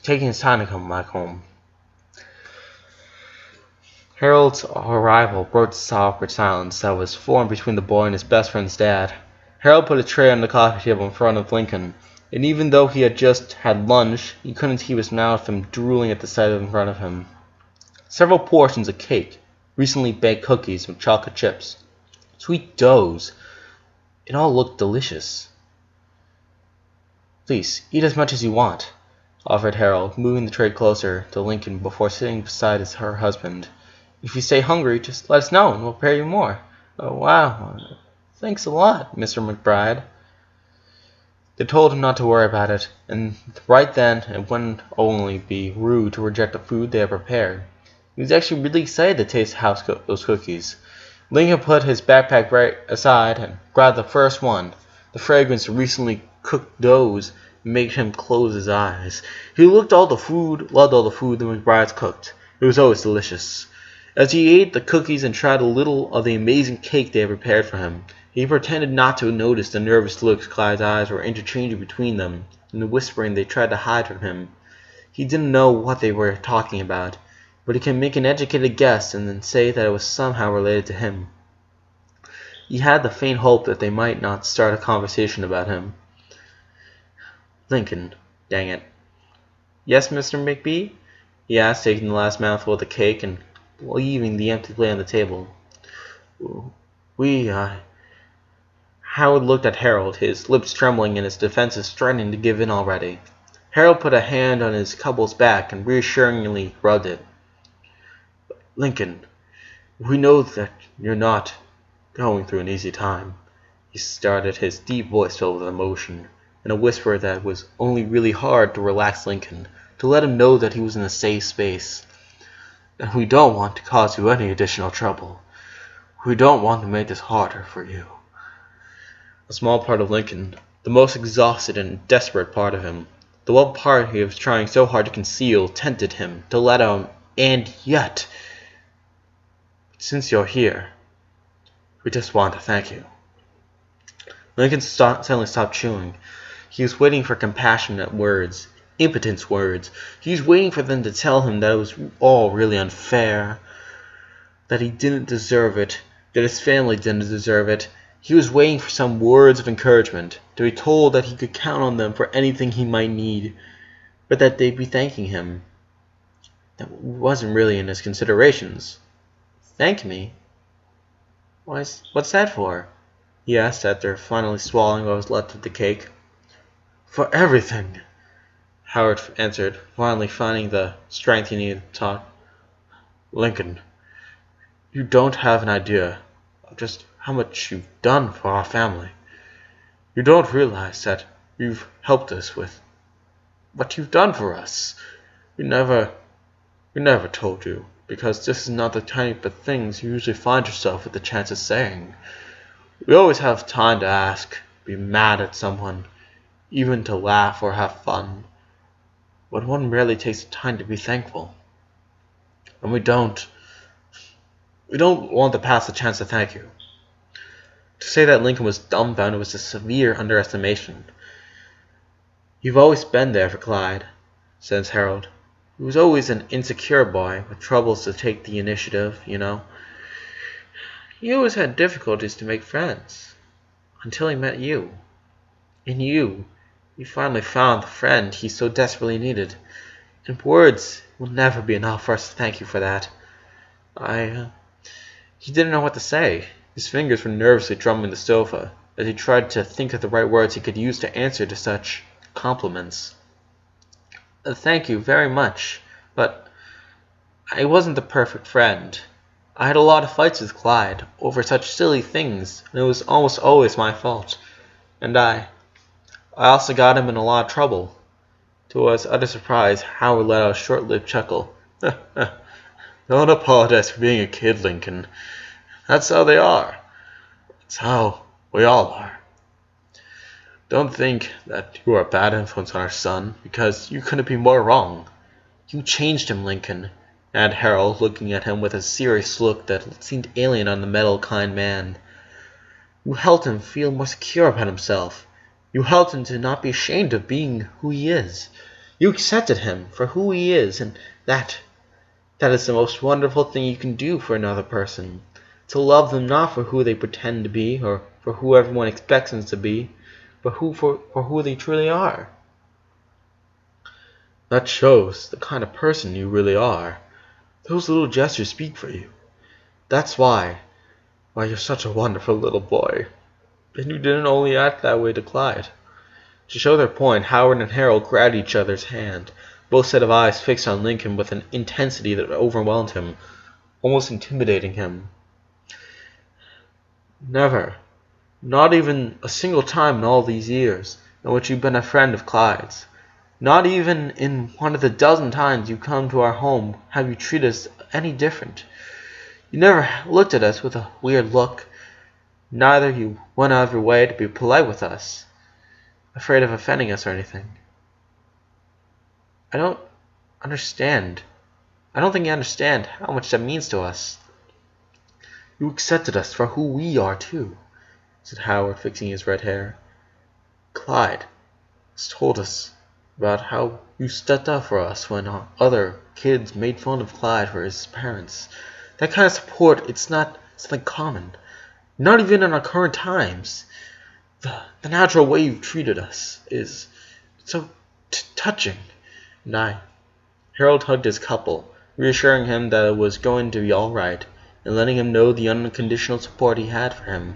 taking his time to come back home. Harold's arrival broke the awkward silence that was formed between the boy and his best friend's dad. Harold put a tray on the coffee table in front of Lincoln, and even though he had just had lunch, he couldn't keep his mouth from drooling at the sight of it in front of him. Several portions of cake, recently baked cookies with chocolate chips, sweet doughs. It all looked delicious. Please, eat as much as you want, offered Harold, moving the tray closer to Lincoln before sitting beside her husband. If you stay hungry, just let us know and we'll prepare you more. Oh, wow. Thanks a lot, Mr. McBride. They told him not to worry about it, and right then it wouldn't only be rude to reject the food they had prepared. He was actually really excited to taste those cookies. Lincoln put his backpack right aside and grabbed the first one. The fragrance of recently cooked doughs made him close his eyes. He loved all the food the McBrides cooked. It was always delicious. As he ate the cookies and tried a little of the amazing cake they had prepared for him, he pretended not to notice the nervous looks Clyde's eyes were interchanging between them, and the whispering they tried to hide from him. He didn't know what they were talking about, but he could make an educated guess and then say that it was somehow related to him. He had the faint hope that they might not start a conversation about him. Lincoln, dang it. Yes, Mr. McBee? He asked, taking the last mouthful of the cake and leaving the empty plate on the table. Howard looked at Harold, his lips trembling and his defenses threatening to give in already. Harold put a hand on his couple's back and reassuringly rubbed it. Lincoln, we know that you're not going through an easy time. He started, his deep voice filled with emotion, in a whisper that was only really hard to relax Lincoln, to let him know that he was in a safe space. And we don't want to cause you any additional trouble. We don't want to make this harder for you. A small part of Lincoln, the most exhausted and desperate part of him, the one part he was trying so hard to conceal, tempted him to let out, and yet, since you're here, we just want to thank you. Lincoln suddenly stopped chewing. He was waiting for compassionate words, impotent words. He was waiting for them to tell him that it was all really unfair, that he didn't deserve it, that his family didn't deserve it. He was waiting for some words of encouragement, to be told that he could count on them for anything he might need, but that they'd be thanking him. That wasn't really in his considerations. Thank me? What's that for? He asked after finally swallowing what was left of the cake. For everything, Howard answered, finally finding the strength he needed to talk. Lincoln, you don't have an idea of just how much you've done for our family. You don't realize that you've helped us with what you've done for us. We never told you, because this is not the type of things you usually find yourself with the chance of saying. We always have time to ask, be mad at someone, even to laugh or have fun, but one rarely takes the time to be thankful. And we don't want to pass the chance to thank you. To say that Lincoln was dumbfounded was a severe underestimation. You've always been there for Clyde, says Harold. He was always an insecure boy, with troubles to take the initiative, you know. He always had difficulties to make friends, until he met you. In you, he finally found the friend he so desperately needed, and words will never be enough for us to thank you for that. He didn't know what to say. His fingers were nervously drumming the sofa as he tried to think of the right words he could use to answer to such compliments. Thank you very much, but I wasn't the perfect friend. I had a lot of fights with Clyde over such silly things, and it was almost always my fault. And I also got him in a lot of trouble. To his utter surprise, Howard let out a short-lived chuckle. Don't apologize for being a kid, Lincoln. That's how they are. That's how we all are. Don't think that you are a bad influence on our son, because you couldn't be more wrong. You changed him, Lincoln, added Harold, looking at him with a serious look that seemed alien on the metal-kind man. You helped him feel more secure about himself. You helped him to not be ashamed of being who he is. You accepted him for who he is, and that is the most wonderful thing you can do for another person. To love them not for who they pretend to be, or for who everyone expects them to be, but for who they truly are. That shows the kind of person you really are. Those little gestures speak for you. That's why you're such a wonderful little boy. And you didn't only act that way to Clyde. To show their point, Howard and Harold grabbed each other's hand, both set of eyes fixed on Lincoln with an intensity that overwhelmed him, almost intimidating him. Never, not even a single time in all these years in which you've been a friend of Clyde's, not even in one of the dozen times you come to our home have you treated us any different. You never looked at us with a weird look. Neither you went out of your way to be polite with us, afraid of offending us or anything. I don't understand. I don't think you understand how much that means to us. You accepted us for who we are, too, said Howard, fixing his red hair. Clyde has told us about how you stepped up for us when other kids made fun of Clyde for his parents. That kind of support, it's not something common. Not even in our current times. The natural way you've treated us is so touching. And Harold hugged his couple, reassuring him that it was going to be all right, and letting him know the unconditional support he had for him.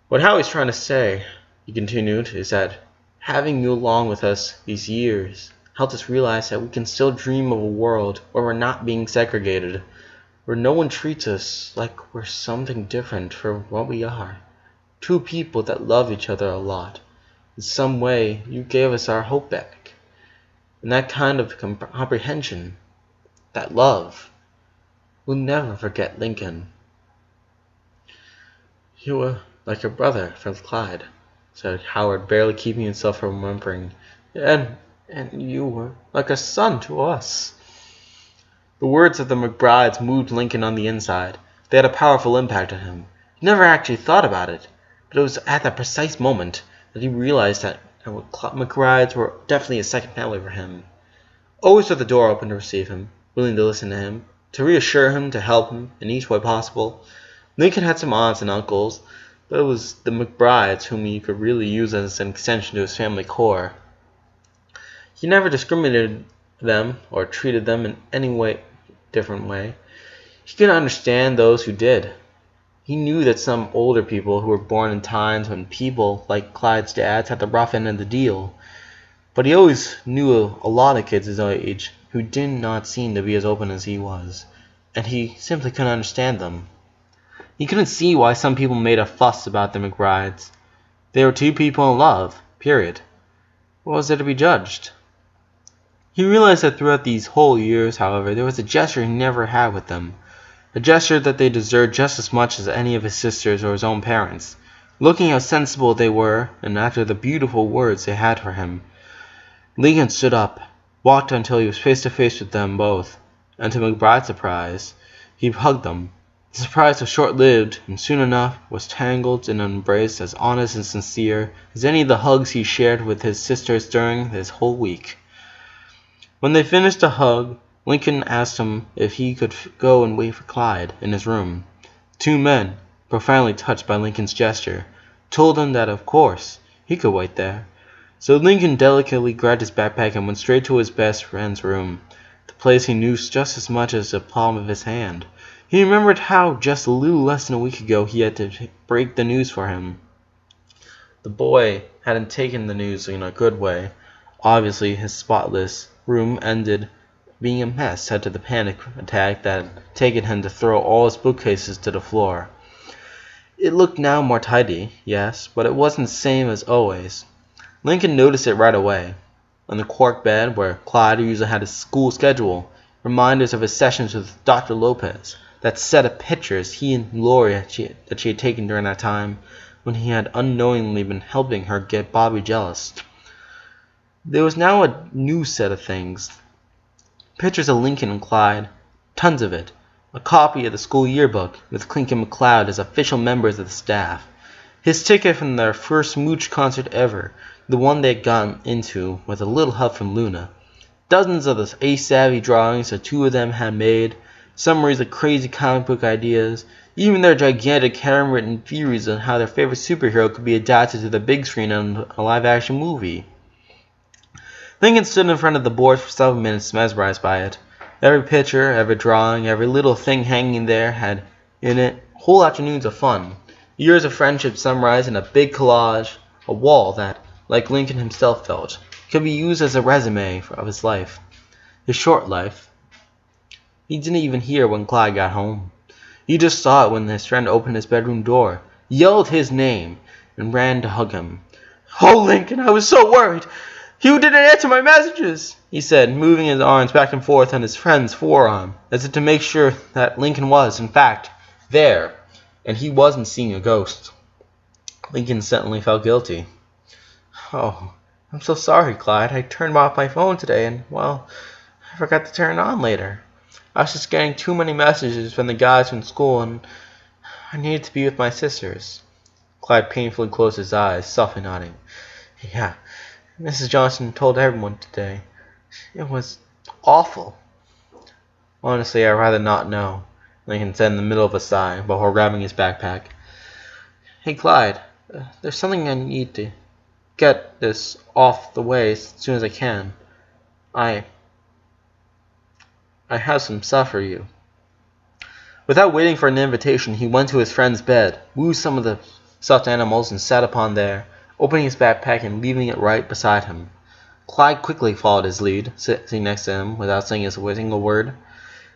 What Howie's trying to say, he continued, is that having you along with us these years helped us realize that we can still dream of a world where we're not being segregated, where no one treats us like we're something different for what we are. Two people that love each other a lot. In some way, you gave us our hope back. And that kind of comprehension, that love, we'll never forget Lincoln. You were like a brother for Clyde, said Howard, barely keeping himself from whimpering. And you were like a son to us. The words of the McBrides moved Lincoln on the inside. They had a powerful impact on him. He never actually thought about it, but it was at that precise moment that he realized that McBrides were definitely a second family for him. Always with the door open to receive him, willing to listen to him, to reassure him, to help him in each way possible. Lincoln had some aunts and uncles, but it was the McBrides whom he could really use as an extension to his family core. He never discriminated them or treated them in any different way. He could understand those who did. He knew that some older people who were born in times when people like Clyde's dads had the rough end of the deal, but he always knew a lot of kids his own age who did not seem to be as open as he was, and he simply couldn't understand them. He couldn't see why some people made a fuss about the McBrides. They were two people in love, period. What was there to be judged? He realized that throughout these whole years, however, there was a gesture he never had with them. A gesture that they deserved just as much as any of his sisters or his own parents. Looking how sensible they were, and after the beautiful words they had for him, Lincoln stood up, walked until he was face to face with them both, and to McBride's surprise, he hugged them. The surprise was short-lived, and soon enough was tangled in an embrace as honest and sincere as any of the hugs he shared with his sisters during this whole week. When they finished the hug, Lincoln asked him if he could go and wait for Clyde in his room. Two men, profoundly touched by Lincoln's gesture, told him that of course he could wait there. So Lincoln delicately grabbed his backpack and went straight to his best friend's room, the place he knew just as much as the palm of his hand. He remembered how just a little less than a week ago he had to break the news for him. The boy hadn't taken the news in a good way. Obviously, his spotless room ended being a mess after the panic attack that had taken him to throw all his bookcases to the floor. It looked now more tidy, yes, but it wasn't the same as always. Lincoln noticed it right away. On the cork bed, where Clyde usually had his school schedule, reminders of his sessions with Dr. Lopez, that set of pictures he and Lori that she had taken during that time when he had unknowingly been helping her get Bobby jealous. There was now a new set of things. Pictures of Lincoln and Clyde, tons of it. A copy of the school yearbook with Clink and McLeod as official members of the staff. His ticket from their first Mooch concert ever, the one they had gotten into with a little help from Luna. Dozens of the ace-savvy drawings the two of them had made, summaries of crazy comic book ideas, even their gigantic handwritten theories on how their favorite superhero could be adapted to the big screen in a live-action movie. Lincoln stood in front of the board for several minutes, mesmerized by it. Every picture, every drawing, every little thing hanging there had in it whole afternoons of fun. Years of friendship summarized in a big collage, a wall that, like Lincoln himself felt, could be used as a resume of his life. His short life. He didn't even hear when Clyde got home. He just saw it when his friend opened his bedroom door, yelled his name, and ran to hug him. "Oh, Lincoln, I was so worried. You didn't answer my messages," he said, moving his arms back and forth on his friend's forearm, as if to make sure that Lincoln was, in fact, there, and he wasn't seeing a ghost. Lincoln suddenly felt guilty. "Oh, I'm so sorry, Clyde. I turned off my phone today, and, well, I forgot to turn it on later. I was just getting too many messages from the guys from school, and I needed to be with my sisters." Clyde painfully closed his eyes, softly nodding. "Yeah, Mrs. Johnson told everyone today. It was awful." "Honestly, I'd rather not know," Lincoln said in the middle of a sigh, before grabbing his backpack. "Hey, Clyde, there's something I need to get this off the way as soon as I can. I have some stuff for you." Without waiting for an invitation, he went to his friend's bed, moved some of the stuffed animals, and sat upon there, opening his backpack and leaving it right beside him. Clyde quickly followed his lead, sitting next to him without saying a single word.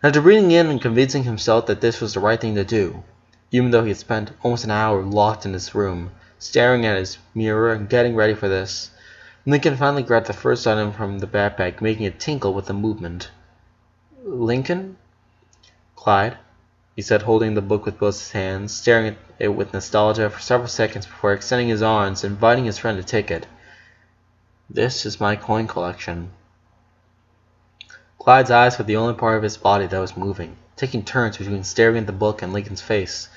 After breathing in and convincing himself that this was the right thing to do, even though he had spent almost an hour locked in his room, staring at his mirror and getting ready for this, Lincoln finally grabbed the first item from the backpack, making it tinkle with the movement. "Lincoln?" "Clyde," he said, holding the book with both his hands, staring at it with nostalgia for several seconds before extending his arms and inviting his friend to take it. "This is my coin collection." Clyde's eyes were the only part of his body that was moving, taking turns between staring at the book and Lincoln's face.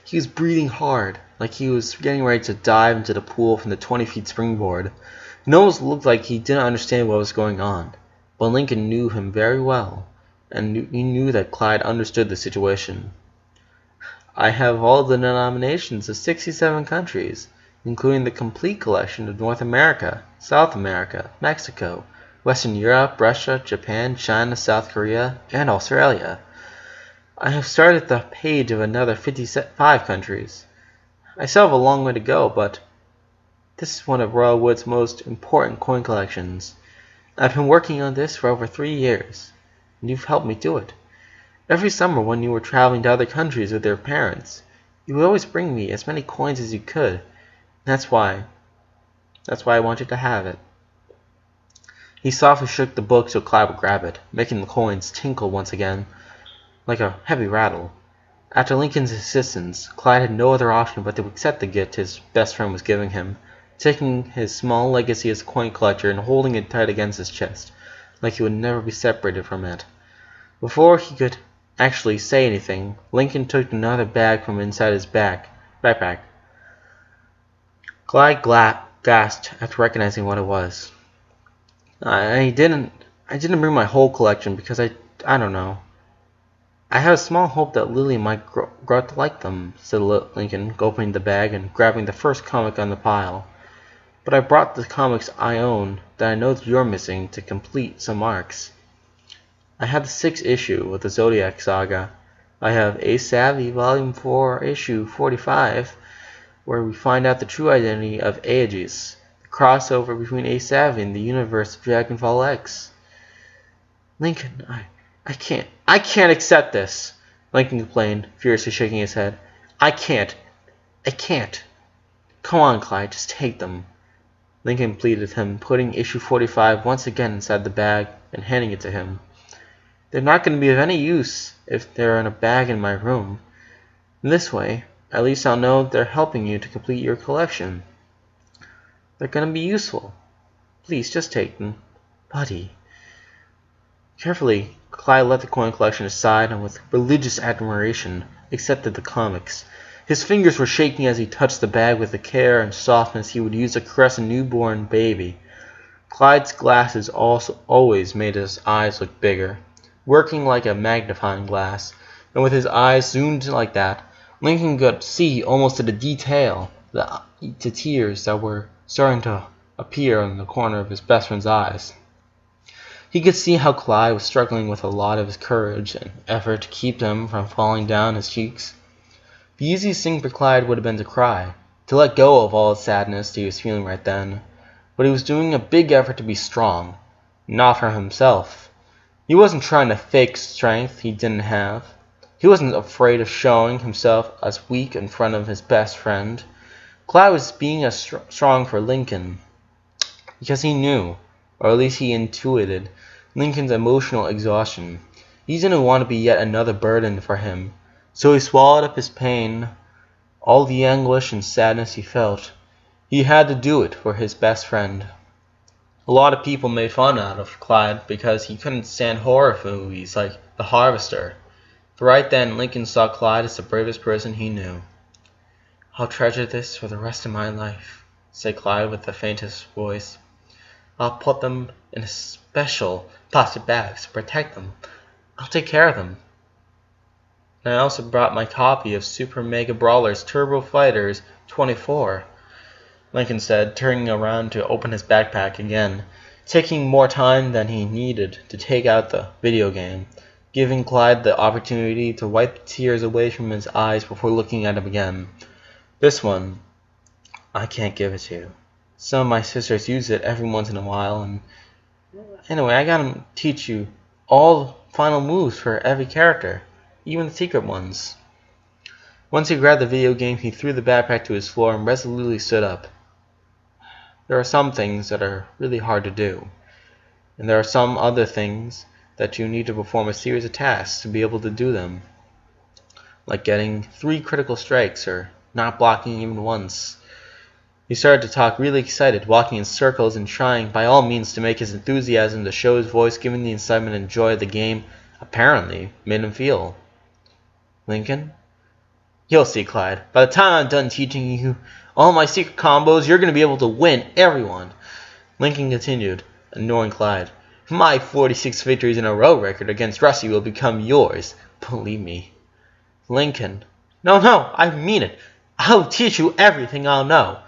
He was breathing hard, like he was getting ready to dive into the pool from the 20-feet springboard. It almost looked like he didn't understand what was going on, but Lincoln knew him very well, and he knew that Clyde understood the situation. "I have all the denominations of 67 countries, including the complete collection of North America, South America, Mexico, Western Europe, Russia, Japan, China, South Korea, and Australia. I have started the page of another 55 countries. I still have a long way to go, but this is one of Royal Wood's most important coin collections. I've been working on this for over 3 years, and you've helped me do it. Every summer when you were traveling to other countries with your parents, you would always bring me as many coins as you could. That's why I wanted to have it." He softly shook the book so Clyde would grab it, making the coins tinkle once again, like a heavy rattle. After Lincoln's insistence, Clyde had no other option but to accept the gift his best friend was giving him, taking his small legacy as a coin collector and holding it tight against his chest, like he would never be separated from it. Before he could actually say anything, Lincoln took another bag from inside his backpack. Clyde gasped after recognizing what it was. I didn't bring my whole collection because I don't know. I have a small hope that Lily might grow to like them," said Lincoln, opening the bag and grabbing the first comic on the pile. "But I brought the comics I own that I know that you're missing to complete some arcs. I have the 6th issue of the Zodiac Saga. I have A Savvy Volume 4, Issue 45, where we find out the true identity of Aegis, the crossover between A Savvy and the universe of Dragonfall X. Lincoln, I can't accept this, Lincoln complained, furiously shaking his head. I can't. Come on, Clyde, just take them. Lincoln pleaded with him, putting issue 45 once again inside the bag and handing it to him. They're not going to be of any use if they're in a bag in my room. In this way, at least I'll know they're helping you to complete your collection. They're going to be useful. Please, just take them. Buddy. Carefully, Clyde let the coin collection aside and with religious admiration accepted the comics. His fingers were shaking as he touched the bag with the care and softness he would use to caress a newborn baby. Clyde's glasses also always made his eyes look bigger, working like a magnifying glass, and with his eyes zoomed like that, Lincoln could see almost to the detail the tears that were starting to appear in the corner of his best friend's eyes. He could see how Clyde was struggling with a lot of his courage and effort to keep them from falling down his cheeks. The easiest thing for Clyde would have been to cry, to let go of all the sadness he was feeling right then, but he was doing a big effort to be strong, not for himself. He wasn't trying to fake strength he didn't have. He wasn't afraid of showing himself as weak in front of his best friend. Clyde was being as strong for Lincoln, because he knew, or at least he intuited, Lincoln's emotional exhaustion. He didn't want to be yet another burden for him, so he swallowed up his pain, all the anguish and sadness he felt. He had to do it for his best friend. A lot of people made fun out of Clyde because he couldn't stand horror movies like The Harvester. But right then, Lincoln saw Clyde as the bravest person he knew. I'll treasure this for the rest of my life, said Clyde with the faintest voice. I'll put them in a special plastic bags to protect them. I'll take care of them. And I also brought my copy of Super Mega Brawlers Turbo Fighters 24, Lincoln said, turning around to open his backpack again, taking more time than he needed to take out the video game, giving Clyde the opportunity to wipe the tears away from his eyes before looking at him again. This one, I can't give it to you. Some of my sisters use it every once in a while, and anyway, I gotta teach you all the final moves for every character, even the secret ones. Once he grabbed the video game, he threw the backpack to his floor and resolutely stood up. There are some things that are really hard to do, and there are some other things that you need to perform a series of tasks to be able to do them, like getting 3 critical strikes or not blocking even once. He started to talk really excited, walking in circles and trying by all means to make his enthusiasm to show his voice, given the excitement and joy of the game apparently made him feel. Lincoln? You'll see, Clyde. By the time I'm done teaching you all my secret combos, you're going to be able to win everyone. Lincoln continued, ignoring Clyde. My 46 victories in a row record against Rusty will become yours. Believe me. Lincoln. No, I mean it. I'll teach you everything I'll know.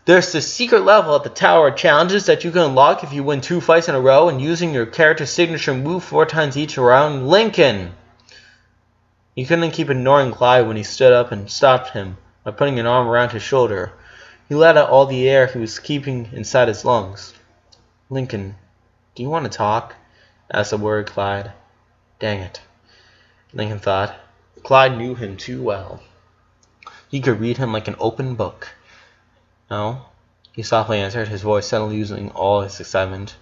There's the secret level at the Tower of Challenges that you can unlock if you win 2 fights in a row and using your character's signature move 4 times each round. Lincoln! He couldn't keep ignoring Clyde when he stood up and stopped him by putting an arm around his shoulder. He let out all the air he was keeping inside his lungs. Lincoln, do you want to talk? Asked the worried Clyde. Dang it, Lincoln thought. Clyde knew him too well. He could read him like an open book. No, he softly answered, his voice suddenly losing all his excitement.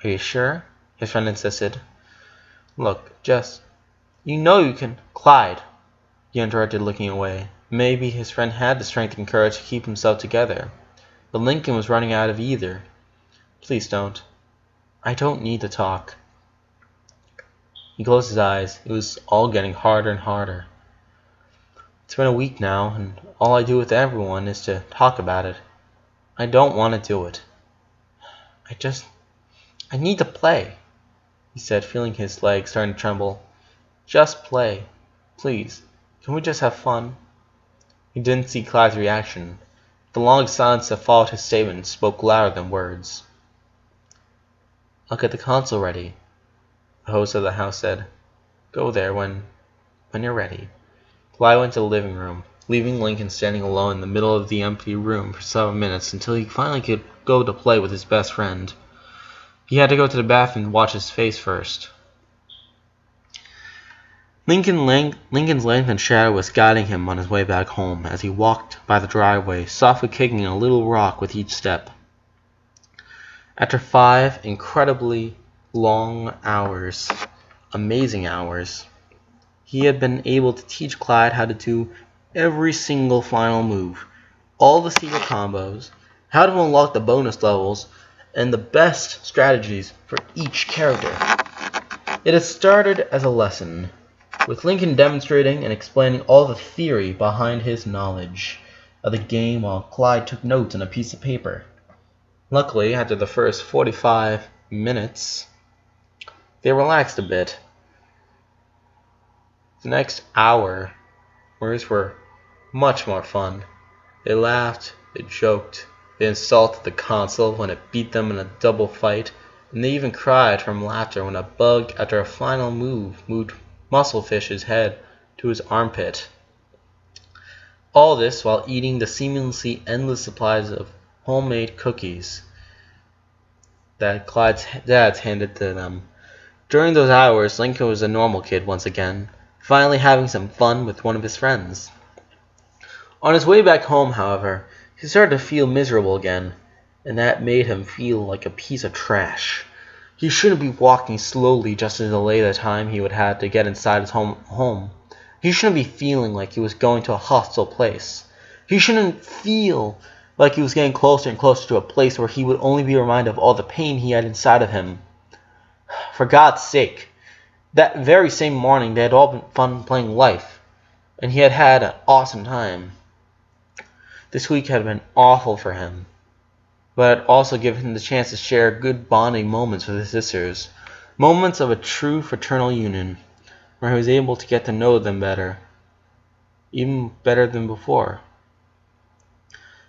Are you sure? His friend insisted. Look, just... You know you can... Clyde, he interrupted, looking away. Maybe his friend had the strength and courage to keep himself together, but Lincoln was running out of either. Please don't. I don't need to talk. He closed his eyes. It was all getting harder and harder. It's been a week now, and all I do with everyone is to talk about it. I don't want to do it. I need to play, he said, feeling his legs starting to tremble. Just play. Please. Can we just have fun? He didn't see Clyde's reaction. The long silence that followed his statement spoke louder than words. I'll get the console ready, the host of the house said. Go there when when you're ready." Clyde went to the living room, leaving Lincoln standing alone in the middle of the empty room for several minutes until he finally could go to play with his best friend. He had to go to the bathroom to wash his face first. Lincoln's lengthened shadow was guiding him on his way back home as he walked by the driveway, softly kicking a little rock with each step. After 5 incredibly long hours, amazing hours, he had been able to teach Clyde how to do every single final move, all the secret combos, how to unlock the bonus levels, and the best strategies for each character. It had started as a lesson, with Lincoln demonstrating and explaining all the theory behind his knowledge of the game while Clyde took notes on a piece of paper. Luckily, after the first 45 minutes, they relaxed a bit. The next hours were much more fun. They laughed, they joked, they insulted the console when it beat them in a double fight, and they even cried from laughter when a bug, after a final move, moved Musclefish's head to his armpit. All this while eating the seemingly endless supplies of homemade cookies that Clyde's dads handed to them. During those hours, Lincoln was a normal kid once again, finally having some fun with one of his friends. On his way back home, however, he started to feel miserable again, and that made him feel like a piece of trash. He shouldn't be walking slowly just to delay the time he would have to get inside his home. He shouldn't be feeling like he was going to a hostile place. He shouldn't feel like he was getting closer and closer to a place where he would only be reminded of all the pain he had inside of him. For God's sake, that very same morning they had all been fun playing life, and he had had an awesome time. This week had been awful for him, but it also given him the chance to share good bonding moments with his sisters, moments of a true fraternal union, where he was able to get to know them better, even better than before.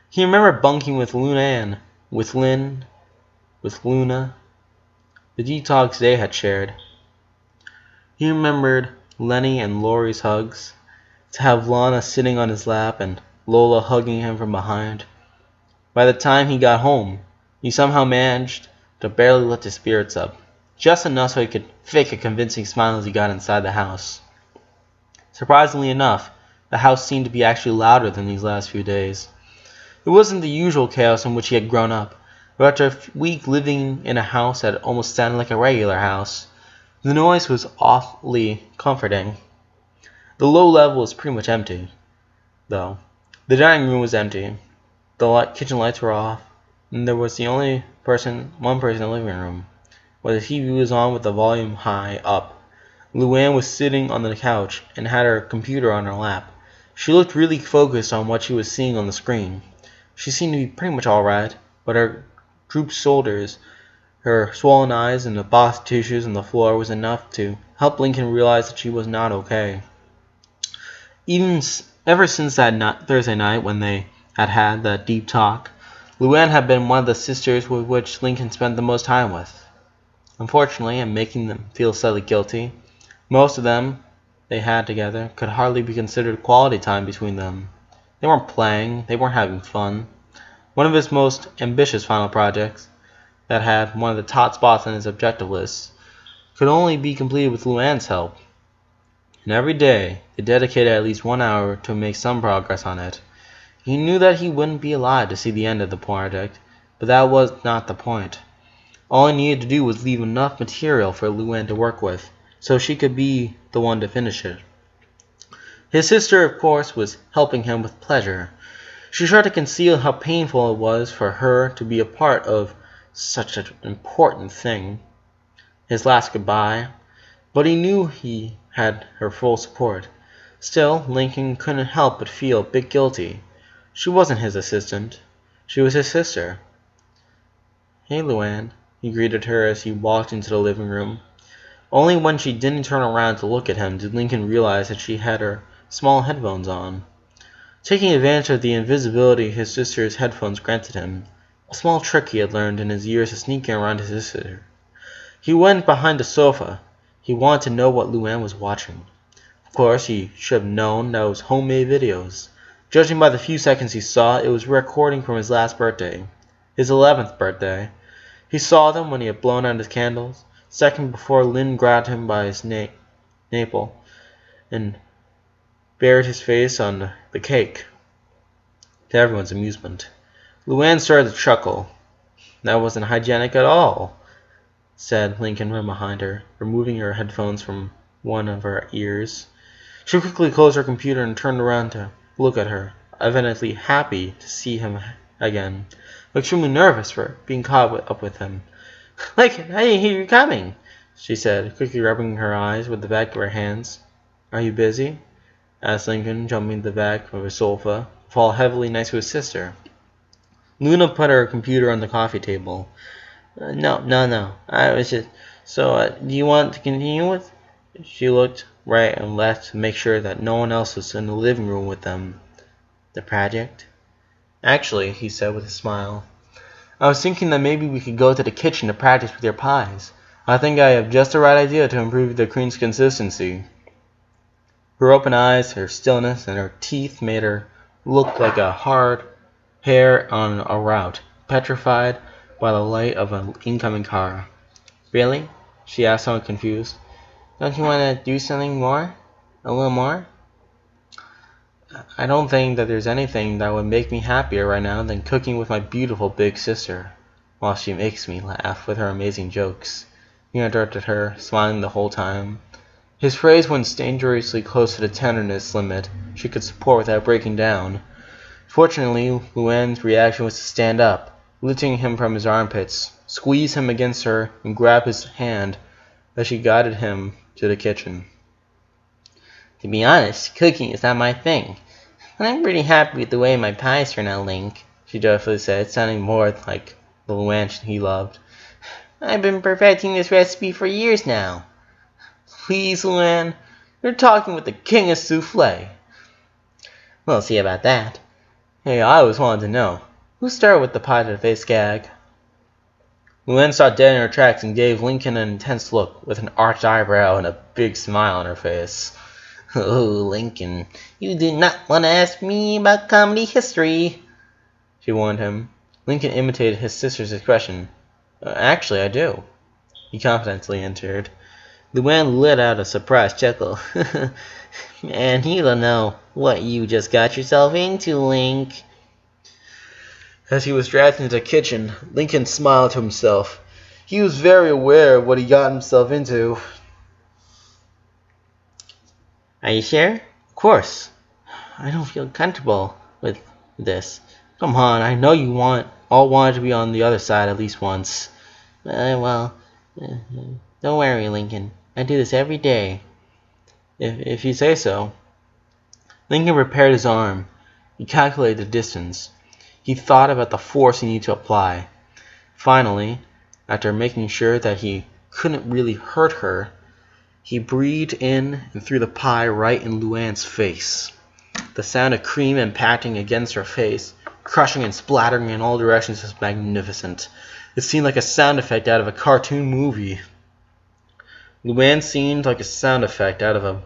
He remembered bunking with Luann, with Lynn, with Luna, the detox they had shared. He remembered Lenny and Lori's hugs, to have Lana sitting on his lap and Lola hugging him from behind. By the time he got home, he somehow managed to barely lift his spirits up, just enough so he could fake a convincing smile as he got inside the house. Surprisingly enough, the house seemed to be actually louder than these last few days. It wasn't the usual chaos in which he had grown up, but after a week living in a house that almost sounded like a regular house, the noise was awfully comforting. The low level was pretty much empty, though. The dining room was empty. The kitchen lights were off, and there was one person in the living room, where the TV was on with the volume high up. Luann was sitting on the couch and had her computer on her lap. She looked really focused on what she was seeing on the screen. She seemed to be pretty much alright, but her drooped shoulders, her swollen eyes, and the box of tissues on the floor was enough to help Lincoln realize that she was not okay. Ever since that Thursday night when they had that deep talk, Luann had been one of the sisters with which Lincoln spent the most time with. Unfortunately, and making them feel slightly guilty, most of them they had together could hardly be considered quality time between them. They weren't playing, they weren't having fun. One of his most ambitious final projects, that had one of the top spots on his objective list, could only be completed with Luann's help. And every day, they dedicated at least 1 hour to make some progress on it. He knew that he wouldn't be alive to see the end of the project, but that was not the point. All he needed to do was leave enough material for Luann to work with, so she could be the one to finish it. His sister, of course, was helping him with pleasure. She tried to conceal how painful it was for her to be a part of such an important thing, his last goodbye, but he knew he had her full support. Still, Lincoln couldn't help but feel a bit guilty. She wasn't his assistant. She was his sister. "Hey, Luann," he greeted her as he walked into the living room. Only when she didn't turn around to look at him did Lincoln realize that she had her small headphones on. Taking advantage of the invisibility his sister's headphones granted him, a small trick he had learned in his years of sneaking around his sister, he went behind the sofa. He wanted to know what Luann was watching. course, he should have known that it was homemade videos. Judging by the few seconds he saw, it was a recording from his last birthday, his 11th birthday. He saw them when he had blown out his candles, a second before Lynn grabbed him by his nape and buried his face on the cake. To everyone's amusement, Luann started to chuckle. "That wasn't hygienic at all," said Lincoln from behind her, removing her headphones from one of her ears. She quickly closed her computer and turned around to look at her, evidently happy to see him again, but extremely nervous for being caught up with him. "Lincoln, I didn't hear you coming," she said, quickly rubbing her eyes with the back of her hands. "Are you busy?" asked Lincoln, jumping to the back of his sofa, to fall heavily next to his sister. Luna put her computer on the coffee table. No. I was just... So, do you want to continue with..." She looked right and left to make sure that no one else was in the living room with them. "The project?" "Actually," he said with a smile, "I was thinking that maybe we could go to the kitchen to practice with your pies. I think I have just the right idea to improve the cream's consistency." Her open eyes, her stillness, and her teeth made her look like a hard hare on a route, petrified by the light of an incoming car. "Really?" she asked, somewhat confused. "Don't you want to do something more? A little more?" "I don't think that there's anything that would make me happier right now than cooking with my beautiful big sister, while she makes me laugh with her amazing jokes," he interrupted her, smiling the whole time. His phrase went dangerously close to the tenderness limit she could support without breaking down. Fortunately, Luann's reaction was to stand up, lifting him from his armpits, squeeze him against her, and grab his hand as she guided him to the kitchen. "To be honest, cooking is not my thing, but I'm pretty happy with the way my pies turn out, Link," she joyfully said, sounding more like the Luann he loved. "I've been perfecting this recipe for years now." "Please, Luann, you're talking with the king of souffle." "We'll see about that. Hey, I always wanted to know, who started with the pie-to-the-face gag?" Luann stopped dead in her tracks and gave Lincoln an intense look, with an arched eyebrow and a big smile on her face. "Oh, Lincoln, you do not want to ask me about comedy history," she warned him. Lincoln imitated his sister's expression. "Actually, I do," he confidently answered. Luann let out a surprised chuckle. "Man, you don't know what you just got yourself into, Link." As he was dragged into the kitchen, Lincoln smiled to himself. He was very aware of what he got himself into. "Are you sure?" "Of course. I don't feel comfortable with this. Come on, I know you all wanted to be on the other side at least once." Don't worry, Lincoln. I do this every day." If you say so." Lincoln prepared his arm. He calculated the distance. He thought about the force he needed to apply. Finally, after making sure that he couldn't really hurt her, he breathed in and threw the pie right in Luann's face. The sound of cream impacting against her face, crushing and splattering in all directions, was magnificent. It seemed like a sound effect out of a cartoon movie. Luann seemed like a sound effect out of a...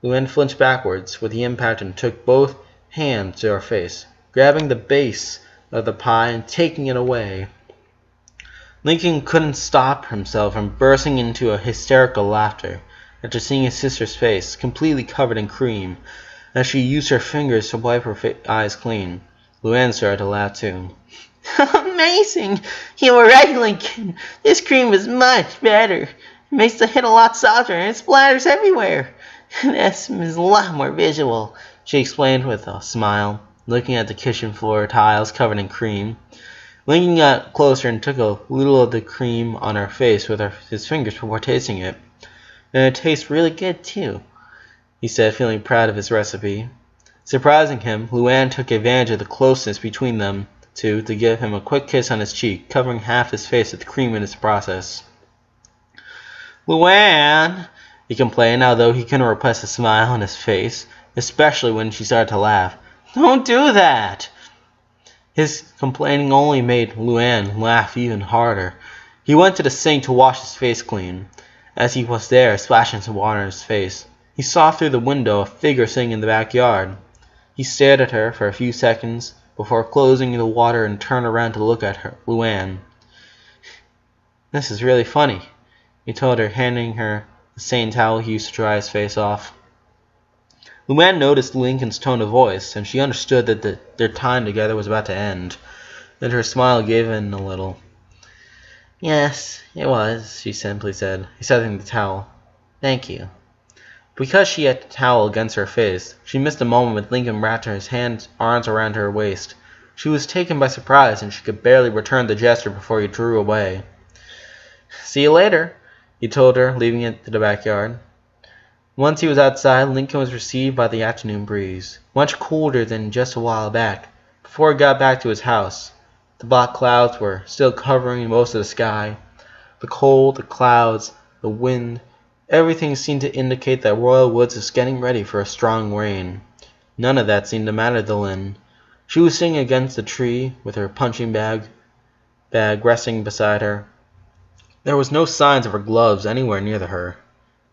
Luann flinched backwards with the impact and took both hands to her face, grabbing the base of the pie and taking it away. Lincoln couldn't stop himself from bursting into a hysterical laughter after seeing his sister's face, completely covered in cream, as she used her fingers to wipe her eyes clean. Luann started to laugh too. "Amazing! You were right, Lincoln. This cream is much better. It makes the hit a lot softer and it splatters everywhere. This is a lot more visual," she explained with a smile, looking at the kitchen floor tiles covered in cream. Lincoln got closer and took a little of the cream on her face with his fingers before tasting it. "And it tastes really good too," he said, feeling proud of his recipe. Surprising him, Luann took advantage of the closeness between them two to give him a quick kiss on his cheek, covering half his face with cream in this process. "Luann," he complained, although he couldn't repress a smile on his face, especially when she started to laugh. "Don't do that!" His complaining only made Luann laugh even harder. He went to the sink to wash his face clean. As he was there, splashing some water in his face, He saw through the window a figure sitting in the backyard. He stared at her for a few seconds before closing the water and turned around to look at her, Luann. "This is really funny," he told her, handing her the same towel he used to dry his face off. Luann noticed Lincoln's tone of voice, and she understood that their time together was about to end. Then her smile gave in a little. "Yes, it was," she simply said, accepting the towel. "Thank you." Because she had the towel against her face, she missed a moment when Lincoln wrapped his arms around her waist. She was taken by surprise, and she could barely return the gesture before he drew away. "See you later," he told her, leaving it to the backyard. Once he was outside, Lincoln was received by the afternoon breeze, much colder than just a while back. Before he got back to his house, the black clouds were still covering most of the sky. The cold, the clouds, the wind, everything seemed to indicate that Royal Woods is getting ready for a strong rain. None of that seemed to matter to Lynn. She was sitting against a tree with her punching bag resting beside her. There was no signs of her gloves anywhere near her.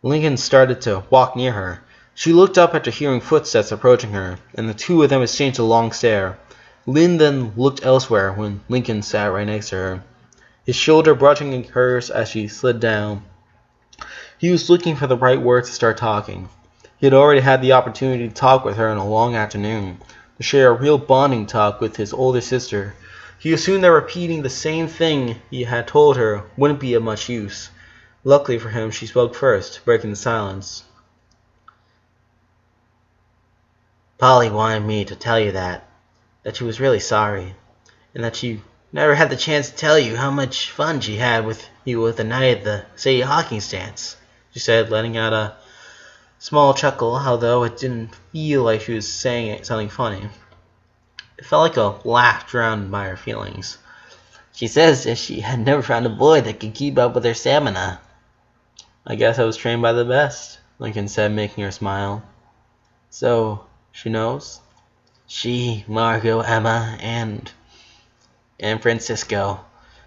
Lincoln started to walk near her. She looked up after hearing footsteps approaching her, and the two of them exchanged a long stare. Lynn then looked elsewhere when Lincoln sat right next to her, his shoulder brushing hers as she slid down. He was looking for the right words to start talking. He had already had the opportunity to talk with her in a long afternoon, to share a real bonding talk with his older sister. He assumed that repeating the same thing he had told her wouldn't be of much use. Luckily for him, she spoke first, breaking the silence. "Polly wanted me to tell you that she was really sorry, and that she never had the chance to tell you how much fun she had with you with the night at the city hockey stance," she said, letting out a small chuckle, although it didn't feel like she was saying something funny. It felt like a laugh drowned by her feelings. "She says that she had never found a boy that could keep up with her stamina." "I guess I was trained by the best," Lincoln said, making her smile. "So, she knows?" "She, Margot, Emma, and Francisco,"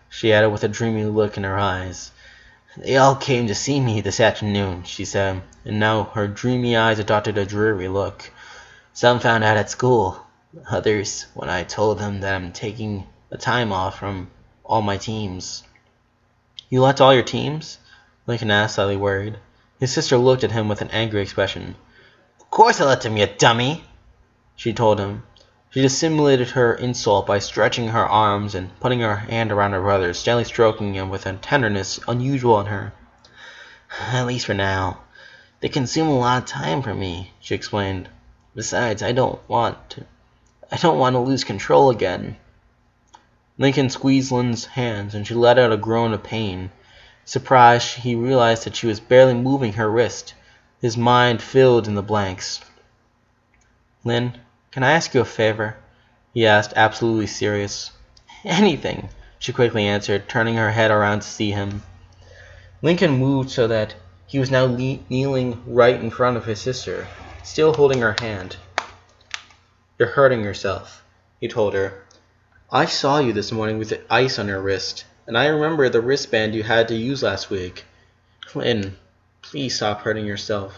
she added with a dreamy look in her eyes. "They all came to see me this afternoon," she said, and now her dreamy eyes adopted a dreary look. "Some found out at school. Others, when I told them that I'm taking a time off from all my teams." "You left all your teams?" Lincoln asked, slightly worried. His sister looked at him with an angry expression. "Of course I left him, you dummy," she told him. She dissimulated her insult by stretching her arms and putting her hand around her brother's, gently stroking him with a tenderness unusual in her. "At least for now. They consume a lot of time for me," she explained. "Besides, I don't want to lose control again." Lincoln squeezed Lynn's hands, and she let out a groan of pain. Surprised, he realized that she was barely moving her wrist. His mind filled in the blanks. "Lynn, can I ask you a favor?" he asked, absolutely serious. "Anything," she quickly answered, turning her head around to see him. Lincoln moved so that he was now kneeling right in front of his sister, still holding her hand. "You're hurting yourself," he told her. "I saw you this morning with the ice on your wrist, and I remember the wristband you had to use last week. Lynn, please stop hurting yourself.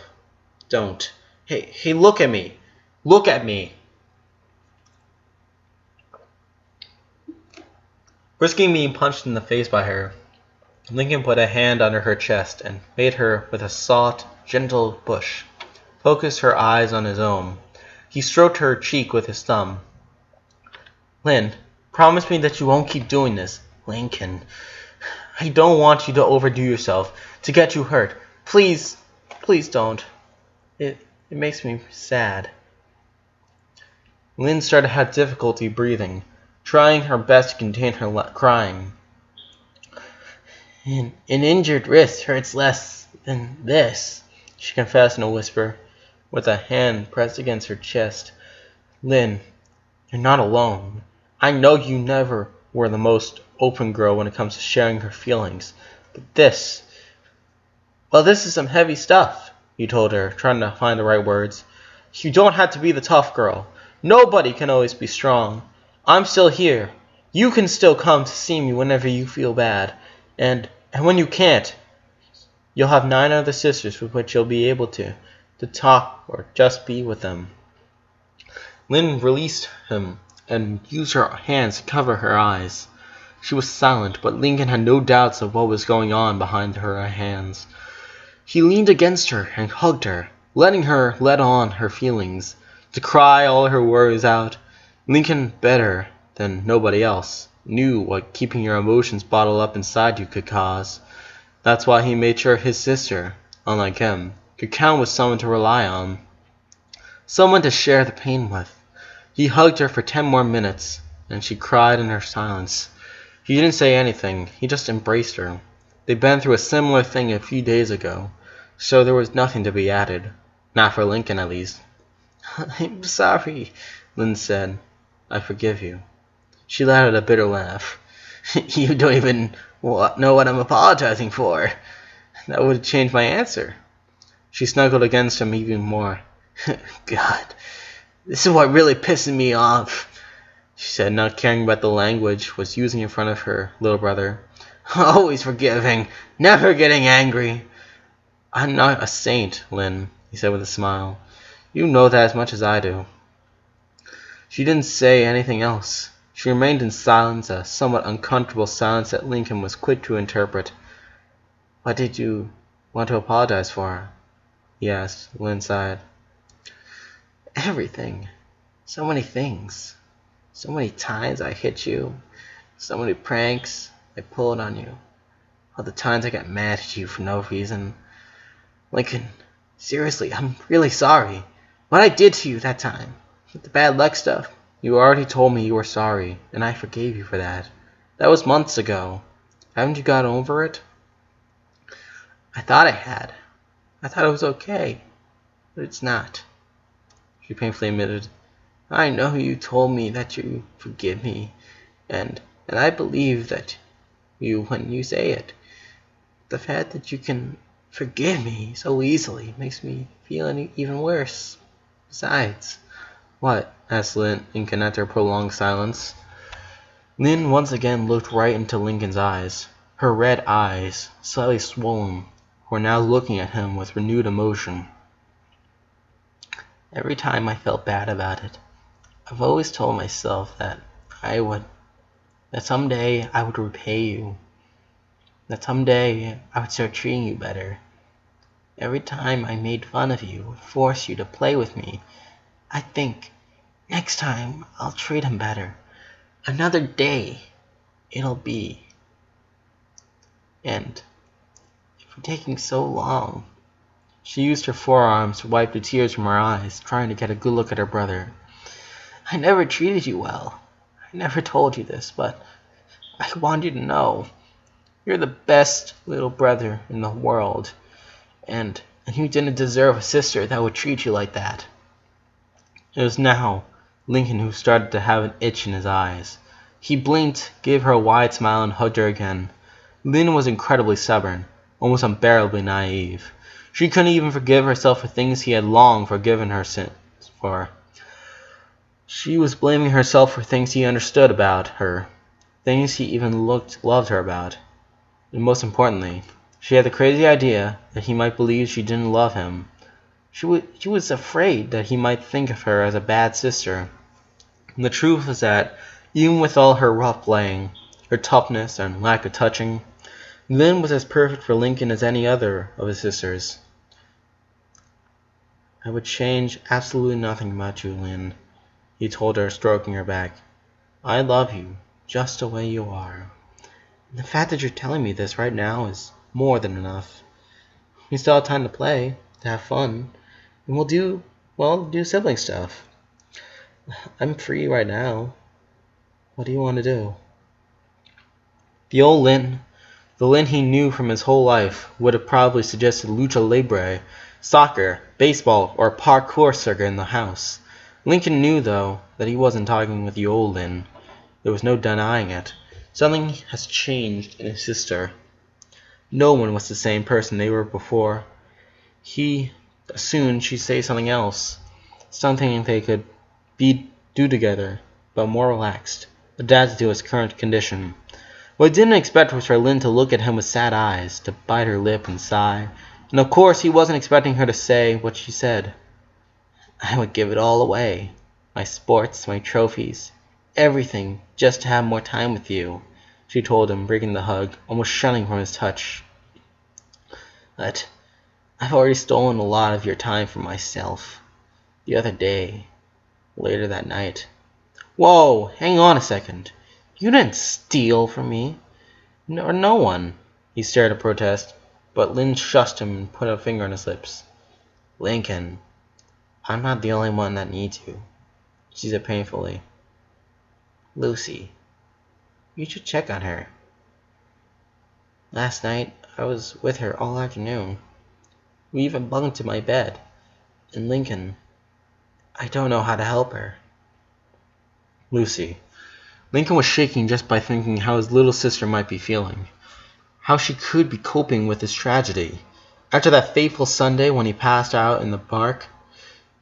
Don't. Hey, look at me. Look at me." Risking being punched in the face by her, Lincoln put a hand under her chest and made her, with a soft, gentle push, focus her eyes on his own. He stroked her cheek with his thumb. "Lynn, promise me that you won't keep doing this." "Lincoln, I don't want you to overdo yourself, to get you hurt. Please don't. It makes me sad." Lynn started to have difficulty breathing, trying her best to contain her crying. An injured wrist hurts less than this," she confessed in a whisper, with a hand pressed against her chest. "Lynn, you're not alone. I know you never were the most open girl when it comes to sharing her feelings, but this is some heavy stuff," he told her, trying to find the right words. "You don't have to be the tough girl. Nobody can always be strong. I'm still here. You can still come to see me whenever you feel bad. And when you can't, you'll have 9 other sisters with which you'll be able to to talk or just be with them. Lynn released him and used her hands to cover her eyes. She was silent, but Lincoln had no doubts of what was going on behind her hands. He leaned against her and hugged her, letting her let on her feelings, to cry all her worries out. Lincoln, better than nobody else, knew what keeping your emotions bottled up inside you could cause. That's why he made sure his sister, unlike him, could count with someone to rely on, someone to share the pain with. He hugged her for 10 more minutes, and she cried in her silence. He didn't say anything, he just embraced her. They'd been through a similar thing a few days ago, so there was nothing to be added. Not for Lincoln, at least. "I'm sorry," Lynn said. "I forgive you." She let out a bitter laugh. "You don't even know what I'm apologizing for. That would have changed my answer." She snuggled against him even more. "God, this is what really pisses me off," she said, not caring about the language was using in front of her little brother. "Always forgiving, never getting angry." "I'm not a saint, Lynn," he said with a smile. "You know that as much as I do." She didn't say anything else. She remained in silence, a somewhat uncomfortable silence that Lincoln was quick to interpret. "What did you want to apologize for?" he asked. Lynn sighed. "Everything. So many things. So many times I hit you. So many pranks I pulled on you. All the times I got mad at you for no reason. Lincoln, seriously, I'm really sorry. What I did to you that time, with the bad luck stuff, you already told me you were sorry, and I forgave you for that. That was months ago. Haven't you gotten over it?" "I thought I had. I thought it was okay, but it's not," she painfully admitted. "I know you told me that you forgive me, and I believe that you when you say it. The fact that you can forgive me so easily makes me feel even worse. Besides..." "What?" asked Lincoln after a prolonged silence. Lynn once again looked right into Lincoln's eyes. Her red eyes, slightly swollen, were now looking at him with renewed emotion. "Every time I felt bad about it, I've always told myself that someday I would repay you, that someday I would start treating you better. Every time I made fun of you, forced you to play with me, I think, next time I'll treat him better. Another day it'll be. And for taking so long..." She used her forearms to wipe the tears from her eyes, trying to get a good look at her brother. "I never treated you well. I never told you this, but I want you to know. You're the best little brother in the world, and you didn't deserve a sister that would treat you like that." It was now Lincoln who started to have an itch in his eyes. He blinked, gave her a wide smile, and hugged her again. Lynn was incredibly stubborn, almost unbearably naive. She couldn't even forgive herself for things he had long forgiven her for. She was blaming herself for things he understood about her, things he even loved her about. And most importantly, she had the crazy idea that he might believe she didn't love him. She was afraid that he might think of her as a bad sister. And the truth was that, even with all her rough playing, her toughness and lack of touching, Lynn was as perfect for Lincoln as any other of his sisters. "I would change absolutely nothing about you, Lynn," he told her, stroking her back. "I love you just the way you are. And the fact that you're telling me this right now is more than enough. We still have time to play, to have fun, and we'll do sibling stuff. I'm free right now. What do you want to do?" The old Lynn, the Lynn he knew from his whole life, would have probably suggested lucha libre, soccer, baseball, or a parkour circuit in the house. Lincoln knew, though, that he wasn't talking with the old Lynn. There was no denying it. Something has changed in his sister. No one was the same person they were before. He assumed she'd say something else, something they could do together, but more relaxed, adapted to his current condition. What he didn't expect was for Lynn to look at him with sad eyes, to bite her lip and sigh, And of course he wasn't expecting her to say what she said. I would give it all away. My sports, my trophies, everything, just to have more time with you, she told him, breaking the hug, almost shunning from his touch. But I've already stolen a lot of your time for myself. The other day, later that night. Whoa, hang on a second. You didn't steal from me. No one. He started to protest, but Lynn shushed him and put a finger on his lips. Lincoln, I'm not the only one that needs you, she said painfully. Lucy, you should check on her. Last night, I was with her all afternoon. We even bunked in my bed. And Lincoln, I don't know how to help her. Lucy. Lincoln was shaking just by thinking how his little sister might be feeling. How she could be coping with his tragedy. After that fateful Sunday when he passed out in the park,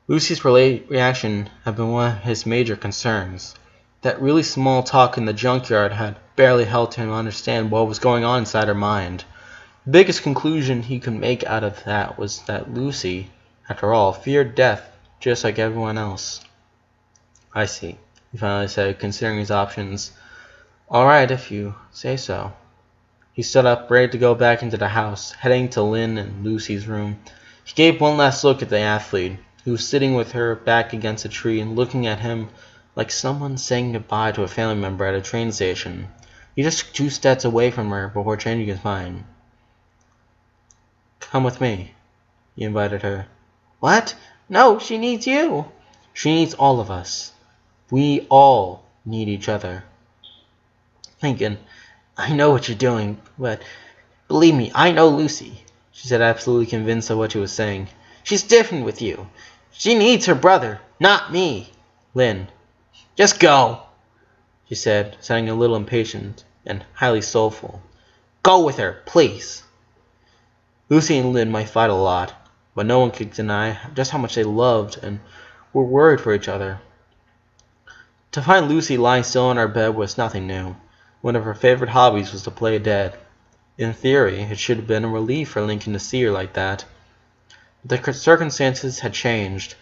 Lucy's reaction had been one of his major concerns. That really small talk in the junkyard had barely helped him understand what was going on inside her mind. The biggest conclusion he could make out of that was that Lucy, after all, feared death just like everyone else. I see, he finally said, considering his options. All right, if you say so. He stood up, ready to go back into the house, heading to Lynn and Lucy's room. He gave one last look at the athlete, who was sitting with her back against a tree and looking at him like someone saying goodbye to a family member at a train station. He just took 2 steps away from her before changing his mind. Come with me, he invited her. What? No, she needs you. She needs all of us. We all need each other. Lincoln, I know what you're doing, but believe me, I know Lucy, she said, absolutely convinced of what she was saying. She's different with you. She needs her brother, not me. Lynn, just go, she said, sounding a little impatient and highly soulful. Go with her, please. Lucy and Lynn might fight a lot, but no one could deny just how much they loved and were worried for each other. To find Lucy lying still in her bed was nothing new. One of her favorite hobbies was to play dead. In theory, it should have been a relief for Lincoln to see her like that. But the circumstances had changed,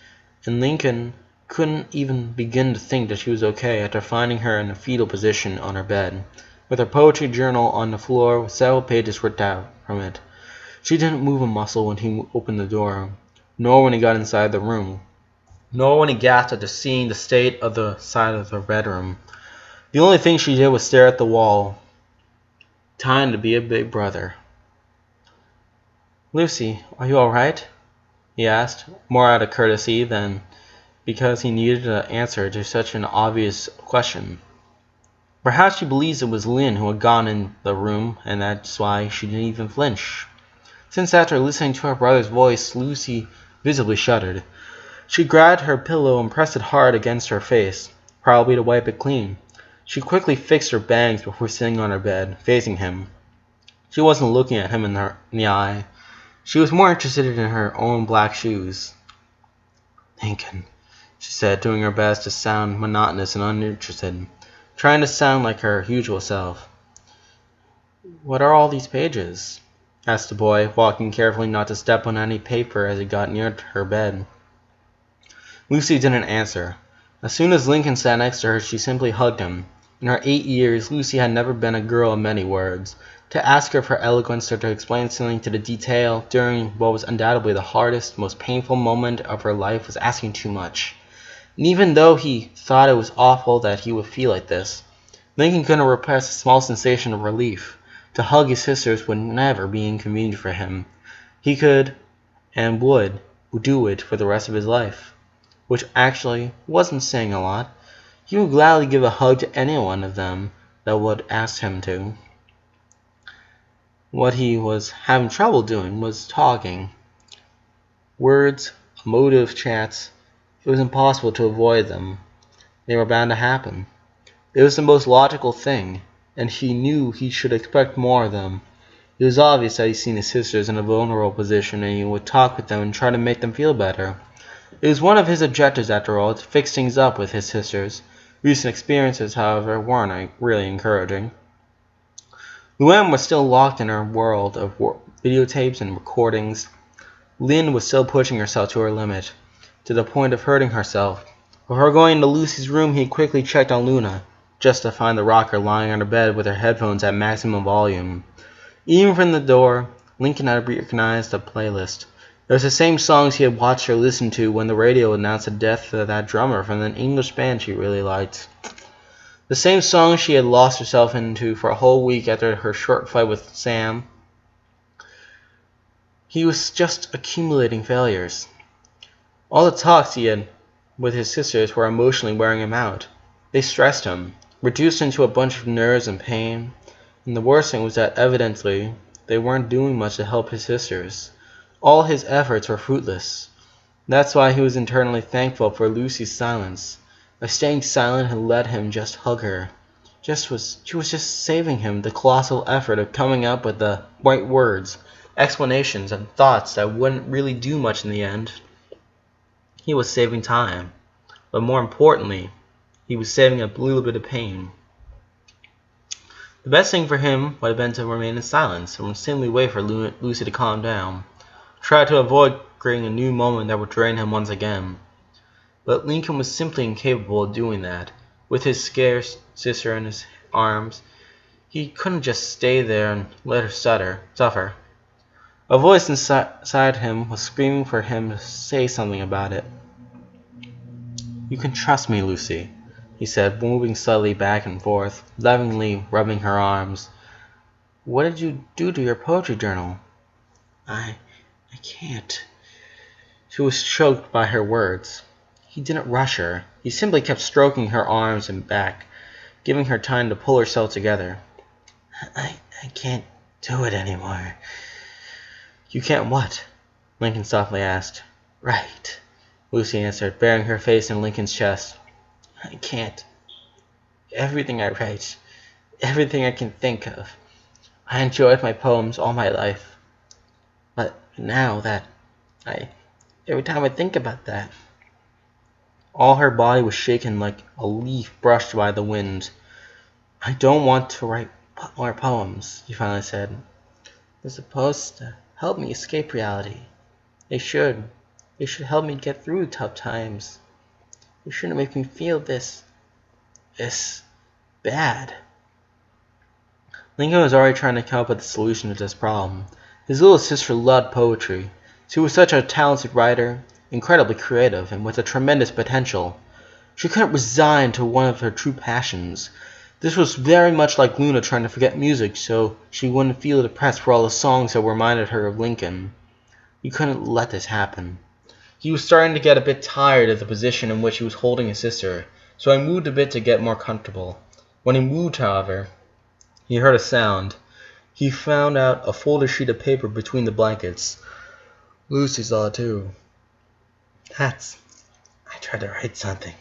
and Lincoln couldn't even begin to think that she was okay after finding her in a fetal position on her bed, with her poetry journal on the floor with several pages ripped out from it. She didn't move a muscle when he opened the door, nor when he got inside the room, nor when he gasped after seeing the state of the side of her bedroom. The only thing she did was stare at the wall. Time to be a big brother. Lucy, are you all right? He asked, more out of courtesy than because he needed an answer to such an obvious question. Perhaps she believes it was Lynn who had gone in the room, and that's why she didn't even flinch. Since after listening to her brother's voice, Lucy visibly shuddered. She grabbed her pillow and pressed it hard against her face, probably to wipe it clean. She quickly fixed her bangs before sitting on her bed, facing him. She wasn't looking at him in the eye. She was more interested in her own black shoes. Lincoln, she said, doing her best to sound monotonous and uninterested, trying to sound like her usual self. What are all these pages? Asked the boy, walking carefully not to step on any paper as he got near her bed. Lucy didn't answer. As soon as Lincoln sat next to her, she simply hugged him. In her 8 years, Lucy had never been a girl of many words. To ask her for eloquence or to explain something to the detail during what was undoubtedly the hardest, most painful moment of her life was asking too much. And even though he thought it was awful that he would feel like this, Lincoln couldn't repress a small sensation of relief. To hug his sisters would never be inconvenient for him. He could and would do it for the rest of his life. Which actually wasn't saying a lot. He would gladly give a hug to any one of them that would ask him to. What he was having trouble doing was talking. Words, emotive chats, it was impossible to avoid them. They were bound to happen. It was the most logical thing, and he knew he should expect more of them. It was obvious that he'd seen his sisters in a vulnerable position, and he would talk with them and try to make them feel better. It was one of his objectives, after all, to fix things up with his sisters. Recent experiences, however, weren't really encouraging. Luann was still locked in her world of videotapes and recordings. Lynn was still pushing herself to her limit, to the point of hurting herself. Before going into Lucy's room, he quickly checked on Luna, just to find the rocker lying on her bed with her headphones at maximum volume. Even from the door, Lincoln had recognized the playlist. It was the same songs he had watched her listen to when the radio announced the death of that drummer from an English band she really liked. The same songs she had lost herself into for a whole week after her short fight with Sam. He was just accumulating failures. All the talks he had with his sisters were emotionally wearing him out. They stressed him, reduced him to a bunch of nerves and pain, and the worst thing was that evidently they weren't doing much to help his sisters. All his efforts were fruitless. That's why he was internally thankful for Lucy's silence. By staying silent had let him just hug her. She was just saving him the colossal effort of coming up with the right words, explanations, and thoughts that wouldn't really do much in the end. He was saving time. But more importantly, he was saving a little bit of pain. The best thing for him would have been to remain in silence and simply wait for Lucy to calm down. Try to avoid creating a new moment that would drain him once again. But Lincoln was simply incapable of doing that. With his scared sister in his arms, he couldn't just stay there and let her suffer. A voice inside him was screaming for him to say something about it. "You can trust me, Lucy," he said, moving slightly back and forth, lovingly rubbing her arms. "What did you do to your poetry journal?" I can't." She was choked by her words. He didn't rush her. He simply kept stroking her arms and back, giving her time to pull herself together. I can't do it anymore." "You can't what?" Lincoln softly asked. "Right," Lucy answered, burying her face in Lincoln's chest. "I can't. Everything I write, everything I can think of. I enjoyed my poems all my life. But now that every time I think about that..." All her body was shaken like a leaf brushed by the wind. "I don't want to write more poems," she finally said. "They're supposed to help me escape reality. They should. They should help me get through tough times. They shouldn't make me feel this bad." Lincoln was already trying to come up with a solution to this problem. His little sister loved poetry. She was such a talented writer, incredibly creative, and with a tremendous potential. She couldn't resign to one of her true passions. This was very much like Luna trying to forget music so she wouldn't feel depressed for all the songs that reminded her of Lincoln. He couldn't let this happen. He was starting to get a bit tired of the position in which he was holding his sister, so I moved a bit to get more comfortable. When he moved, however, he heard a sound. He found out a folded sheet of paper between the blankets. Lucy saw it too. I tried to write something,"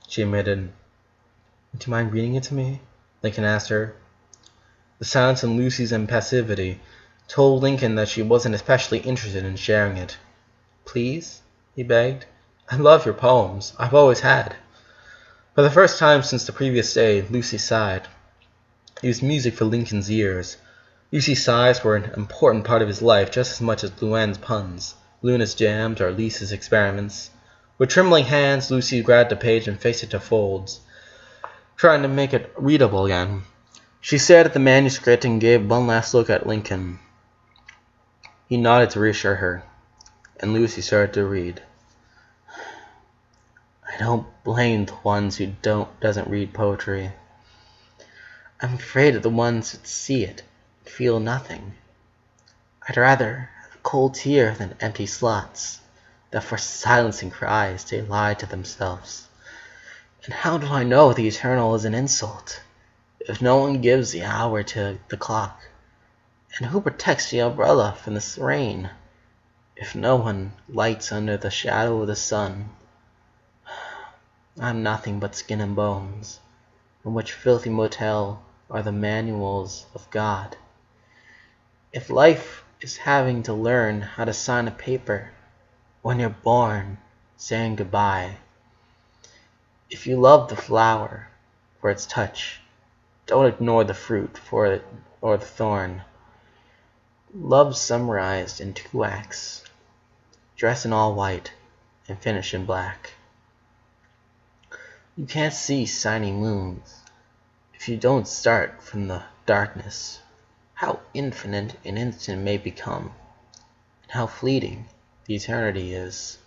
she admitted. "Do you mind reading it to me?" Lincoln asked her. The silence and Lucy's impassivity told Lincoln that she wasn't especially interested in sharing it. "Please?" he begged. "I love your poems. I've always had." For the first time since the previous day, Lucy sighed. It was music for Lincoln's ears. Lucy's sighs were an important part of his life just as much as Luann's puns, Luna's jams, or Lisa's experiments. With trembling hands, Lucy grabbed the page and faced it to folds, trying to make it readable again. She stared at the manuscript and gave one last look at Lincoln. He nodded to reassure her, and Lucy started to read. "I don't blame the ones who doesn't read poetry. I'm afraid of the ones that see it and feel nothing. I'd rather have a cold tear than empty slots, that for silencing cries they lie to themselves. And how do I know the eternal is an insult, if no one gives the hour to the clock? And who protects the umbrella from the rain, if no one lights under the shadow of the sun? I'm nothing but skin and bones, in which filthy motel are the manuals of God. If life is having to learn how to sign a paper when you're born saying goodbye, if you love the flower for its touch, don't ignore the fruit for it or the thorn. Love summarized in 2 acts. dressed in all white, and finished in black. You can't see shining moons if you don't start from the darkness. How infinite an instant may become, and how fleeting the eternity is.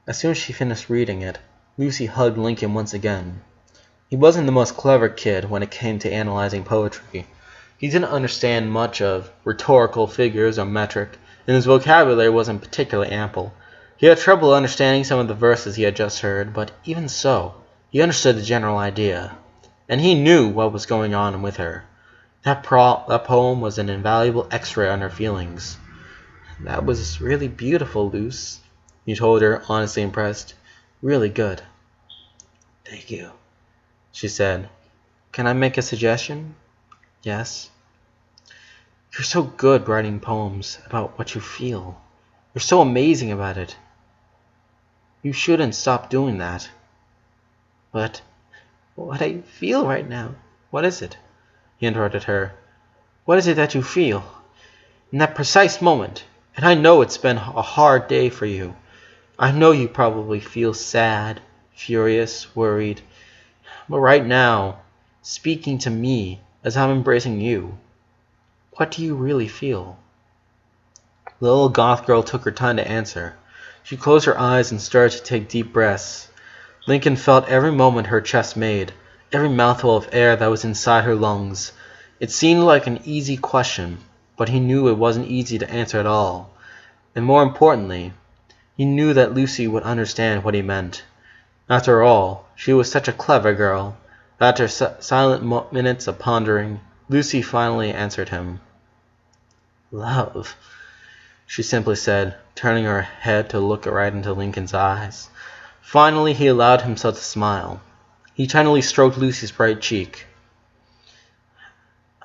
As soon as she finished reading it, Lucy hugged Lincoln once again. He wasn't the most clever kid when it came to analyzing poetry. He didn't understand much of rhetorical figures or metric, and his vocabulary wasn't particularly ample. He had trouble understanding some of the verses he had just heard, but even so, he understood the general idea, and he knew what was going on with her. That poem was an invaluable x-ray on her feelings. "That was really beautiful, Luce," he told her, honestly impressed. "Really good." "Thank you," she said. "Can I make a suggestion?" "Yes." "You're so good writing poems about what you feel. You're so amazing about it. You shouldn't stop doing that." "But what I feel right now." "What is it?" he interrupted her. "What is it that you feel? In that precise moment. And I know it's been a hard day for you. I know you probably feel sad, furious, worried. But right now, speaking to me as I'm embracing you, what do you really feel?" The little goth girl took her time to answer. She closed her eyes and started to take deep breaths. Lincoln felt every moment her chest made, every mouthful of air that was inside her lungs. It seemed like an easy question, but he knew it wasn't easy to answer at all. And more importantly, he knew that Lucy would understand what he meant. After all, she was such a clever girl. After silent minutes of pondering, Lucy finally answered him. "Love," she simply said, turning her head to look right into Lincoln's eyes. Finally, he allowed himself to smile. He tenderly stroked Lucy's bright cheek.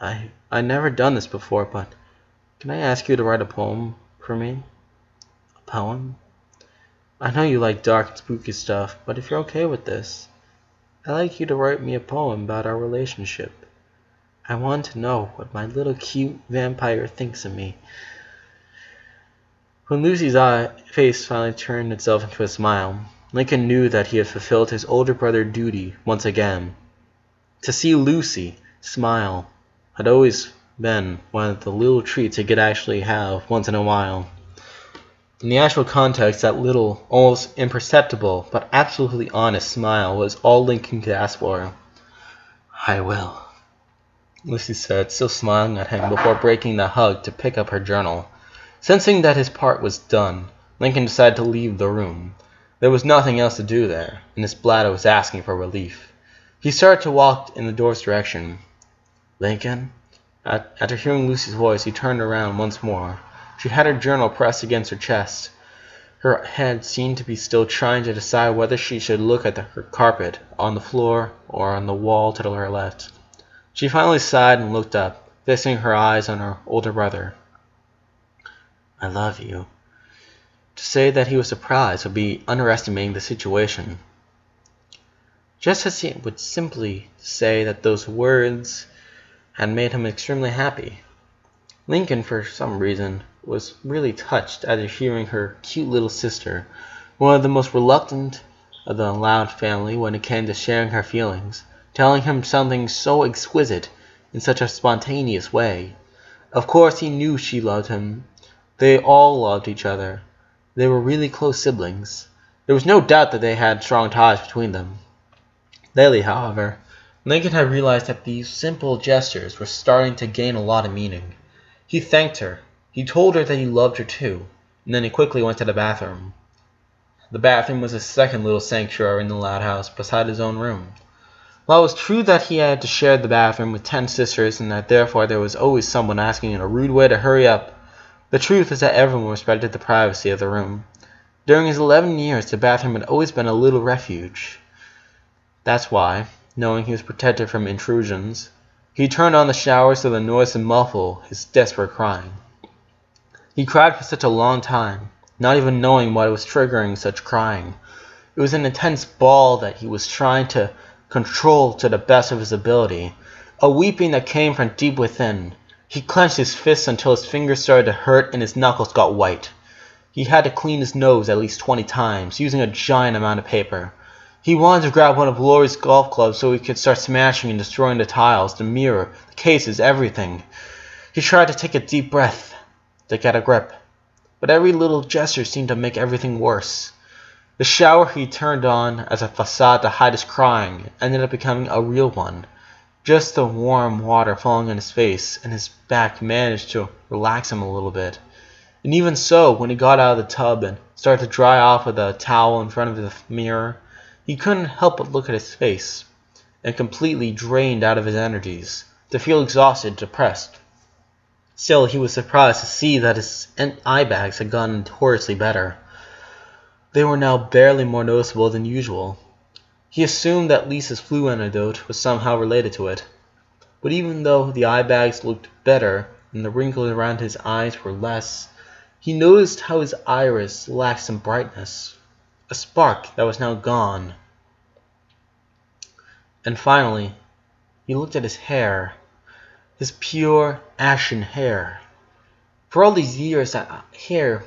I never done this before, but can I ask you to write a poem for me?" "A poem?" "I know you like dark and spooky stuff, but if you're okay with this, I'd like you to write me a poem about our relationship. I want to know what my little cute vampire thinks of me." When Lucy's face finally turned itself into a smile, Lincoln knew that he had fulfilled his older brother's duty once again. To see Lucy smile had always been one of the little treats he could actually have once in a while. In the actual context, that little, almost imperceptible, but absolutely honest smile was all Lincoln could ask for. "I will," Lucy said, still smiling at him before breaking the hug to pick up her journal. Sensing that his part was done, Lincoln decided to leave the room. There was nothing else to do there, and his bladder was asking for relief. He started to walk in the door's direction. "Lincoln?" After hearing Lucy's voice, he turned around once more. She had her journal pressed against her chest. Her head seemed to be still trying to decide whether she should look at her carpet on the floor or on the wall to her left. She finally sighed and looked up, fixing her eyes on her older brother. "I love you." To say that he was surprised would be underestimating the situation. Just as he would simply say that those words had made him extremely happy. Lincoln, for some reason, was really touched at hearing her cute little sister, one of the most reluctant of the Loud family when it came to sharing her feelings, telling him something so exquisite in such a spontaneous way. Of course he knew she loved him. They all loved each other. They were really close siblings. There was no doubt that they had strong ties between them. Lately, however, Lincoln had realized that these simple gestures were starting to gain a lot of meaning. He thanked her. He told her that he loved her too, and then he quickly went to the bathroom. The bathroom was his second little sanctuary in the Loud house, beside his own room. While it was true that he had to share the bathroom with 10 sisters and that therefore there was always someone asking in a rude way to hurry up, the truth is that everyone respected the privacy of the room. During his 11 years, the bathroom had always been a little refuge. That's why, knowing he was protected from intrusions, he turned on the shower so the noise would muffle his desperate crying. He cried for such a long time, not even knowing what was triggering such crying. It was an intense bawl that he was trying to control to the best of his ability, a weeping that came from deep within. He clenched his fists until his fingers started to hurt and his knuckles got white. He had to clean his nose at least 20 times, using a giant amount of paper. He wanted to grab one of Lori's golf clubs so he could start smashing and destroying the tiles, the mirror, the cases, everything. He tried to take a deep breath to get a grip, but every little gesture seemed to make everything worse. The shower he turned on as a facade to hide his crying ended up becoming a real one. Just the warm water falling on his face and his back managed to relax him a little bit. And even so, when he got out of the tub and started to dry off with a towel in front of the mirror, he couldn't help but look at his face, and completely drained out of his energies, to feel exhausted, depressed. Still, he was surprised to see that his eye bags had gotten notoriously better. They were now barely more noticeable than usual. He assumed that Lisa's flu antidote was somehow related to it. But even though the eye bags looked better and the wrinkles around his eyes were less, he noticed how his iris lacked some brightness, a spark that was now gone. And finally, he looked at his hair, his pure, ashen hair. For all these years, that hair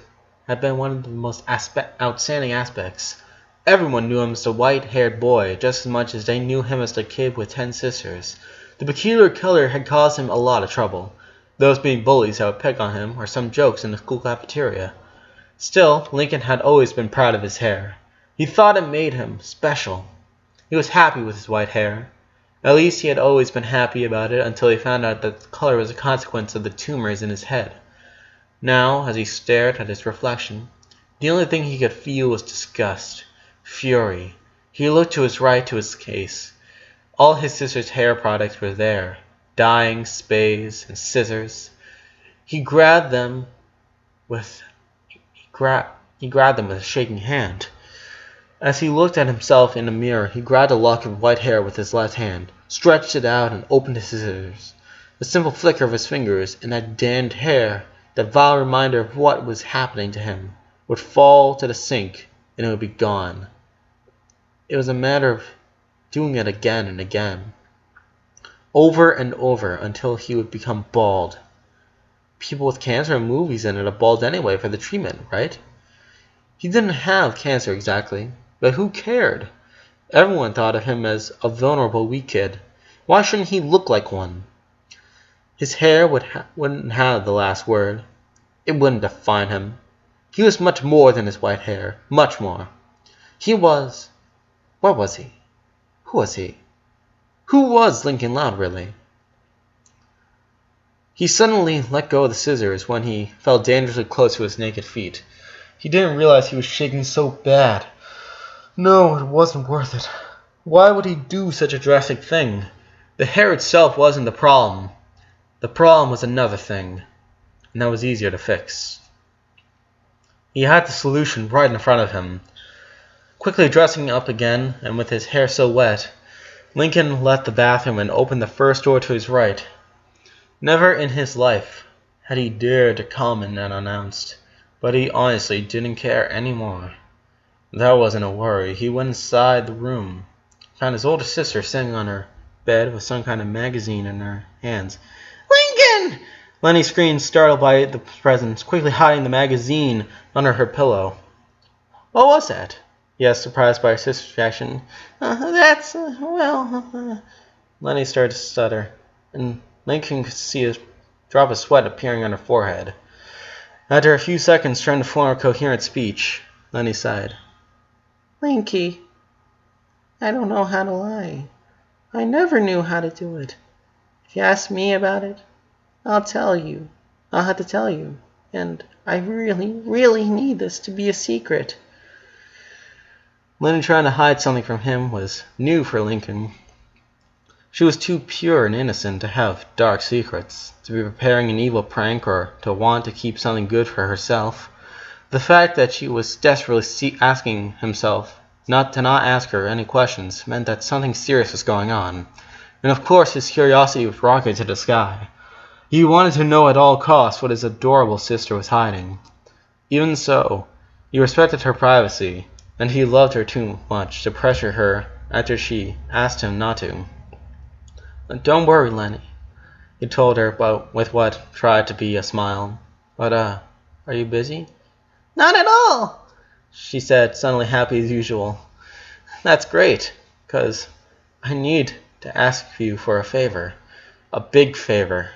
had been one of the most outstanding aspects. Everyone knew him as the white-haired boy just as much as they knew him as the kid with 10 sisters. The peculiar color had caused him a lot of trouble, those being bullies that would pick on him or some jokes in the school cafeteria. Still, Lincoln had always been proud of his hair. He thought it made him special. He was happy with his white hair. At least he had always been happy about it until he found out that the color was a consequence of the tumors in his head. Now, as he stared at his reflection, the only thing he could feel was disgust, fury. He looked to his right to his case. All his sister's hair products were there, dyeing, sprays, and scissors. He grabbed them with a shaking hand. As he looked at himself in the mirror, he grabbed a lock of white hair with his left hand, stretched it out, and opened his scissors. The simple flicker of his fingers and that damned hair, that vile reminder of what was happening to him, would fall to the sink, and it would be gone. It was a matter of doing it again and again, over and over, until he would become bald. People with cancer in movies ended up bald anyway for the treatment, right? He didn't have cancer exactly, but who cared? Everyone thought of him as a vulnerable, weak kid. Why shouldn't he look like one? His hair wouldn't have the last word. It wouldn't define him. He was much more than his white hair, much more. He was... What was he? Who was he? Who was Lincoln Loud, really? He suddenly let go of the scissors when he felt dangerously close to his naked feet. He didn't realize he was shaking so bad. No, it wasn't worth it. Why would he do such a drastic thing? The hair itself wasn't the problem. The problem was another thing, and that was easier to fix. He had the solution right in front of him. Quickly dressing up again, and with his hair so wet, Lincoln left the bathroom and opened the first door to his right. Never in his life had he dared to come in unannounced, but he honestly didn't care anymore. That wasn't a worry. He went inside the room, found his older sister sitting on her bed with some kind of magazine in her hands. "Lincoln!" Lenny screamed, startled by the presence, quickly hiding the magazine under her pillow. "What was that?" he asked, surprised by her sister's reaction. Lenny started to stutter, and Lincoln could see a drop of sweat appearing on her forehead. After a few seconds trying to form a coherent speech, Lenny sighed. "Linky, I don't know how to lie. I never knew how to do it. If you ask me about it, I'll tell you. I'll have to tell you. And I really, really need this to be a secret." Lenny trying to hide something from him was new for Lincoln. She was too pure and innocent to have dark secrets, to be preparing an evil prank, or to want to keep something good for herself. The fact that she was desperately asking himself not ask her any questions meant that something serious was going on, and of course his curiosity was rocketed to the sky. He wanted to know at all costs what his adorable sister was hiding. Even so, he respected her privacy, and he loved her too much to pressure her after she asked him not to. "Don't worry, Lenny," he told her, but with what tried to be a smile. "But, are you busy?" Not at all, she said, suddenly happy as usual. That's great, 'cause I need to ask you for a favor. A big favor.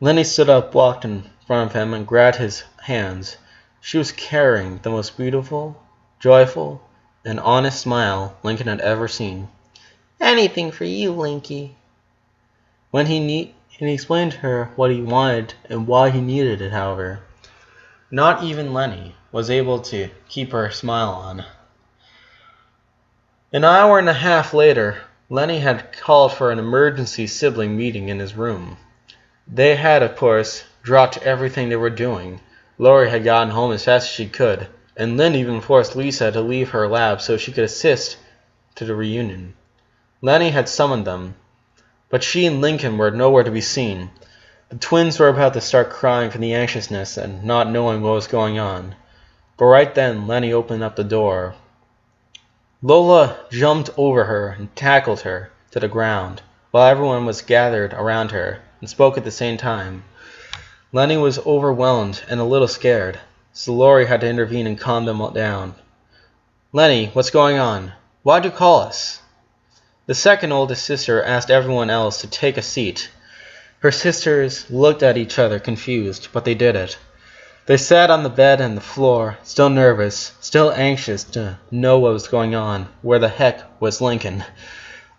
Lenny stood up, walked in front of him, and grabbed his hands. She was carrying the most beautiful, joyful, and honest smile Lincoln had ever seen. Anything for you, Linky. When he explained to her what he wanted and why he needed it, however, not even Lenny was able to keep her smile on. An hour and a half later, Lenny had called for an emergency sibling meeting in his room. They had, of course, dropped everything they were doing. Lori had gotten home as fast as she could, and Lynn even forced Lisa to leave her lab so she could assist to the reunion. Lenny had summoned them, but she and Lincoln were nowhere to be seen. The twins were about to start crying from the anxiousness and not knowing what was going on. But right then, Lenny opened up the door. Lola jumped over her and tackled her to the ground, while everyone was gathered around her and spoke at the same time. Lenny was overwhelmed and a little scared, so Lori had to intervene and calm them down. Lenny, what's going on? Why'd you call us? The second oldest sister asked everyone else to take a seat. Her sisters looked at each other confused, but they did it. They sat on the bed and the floor, still nervous, still anxious to know what was going on. Where the heck was Lincoln?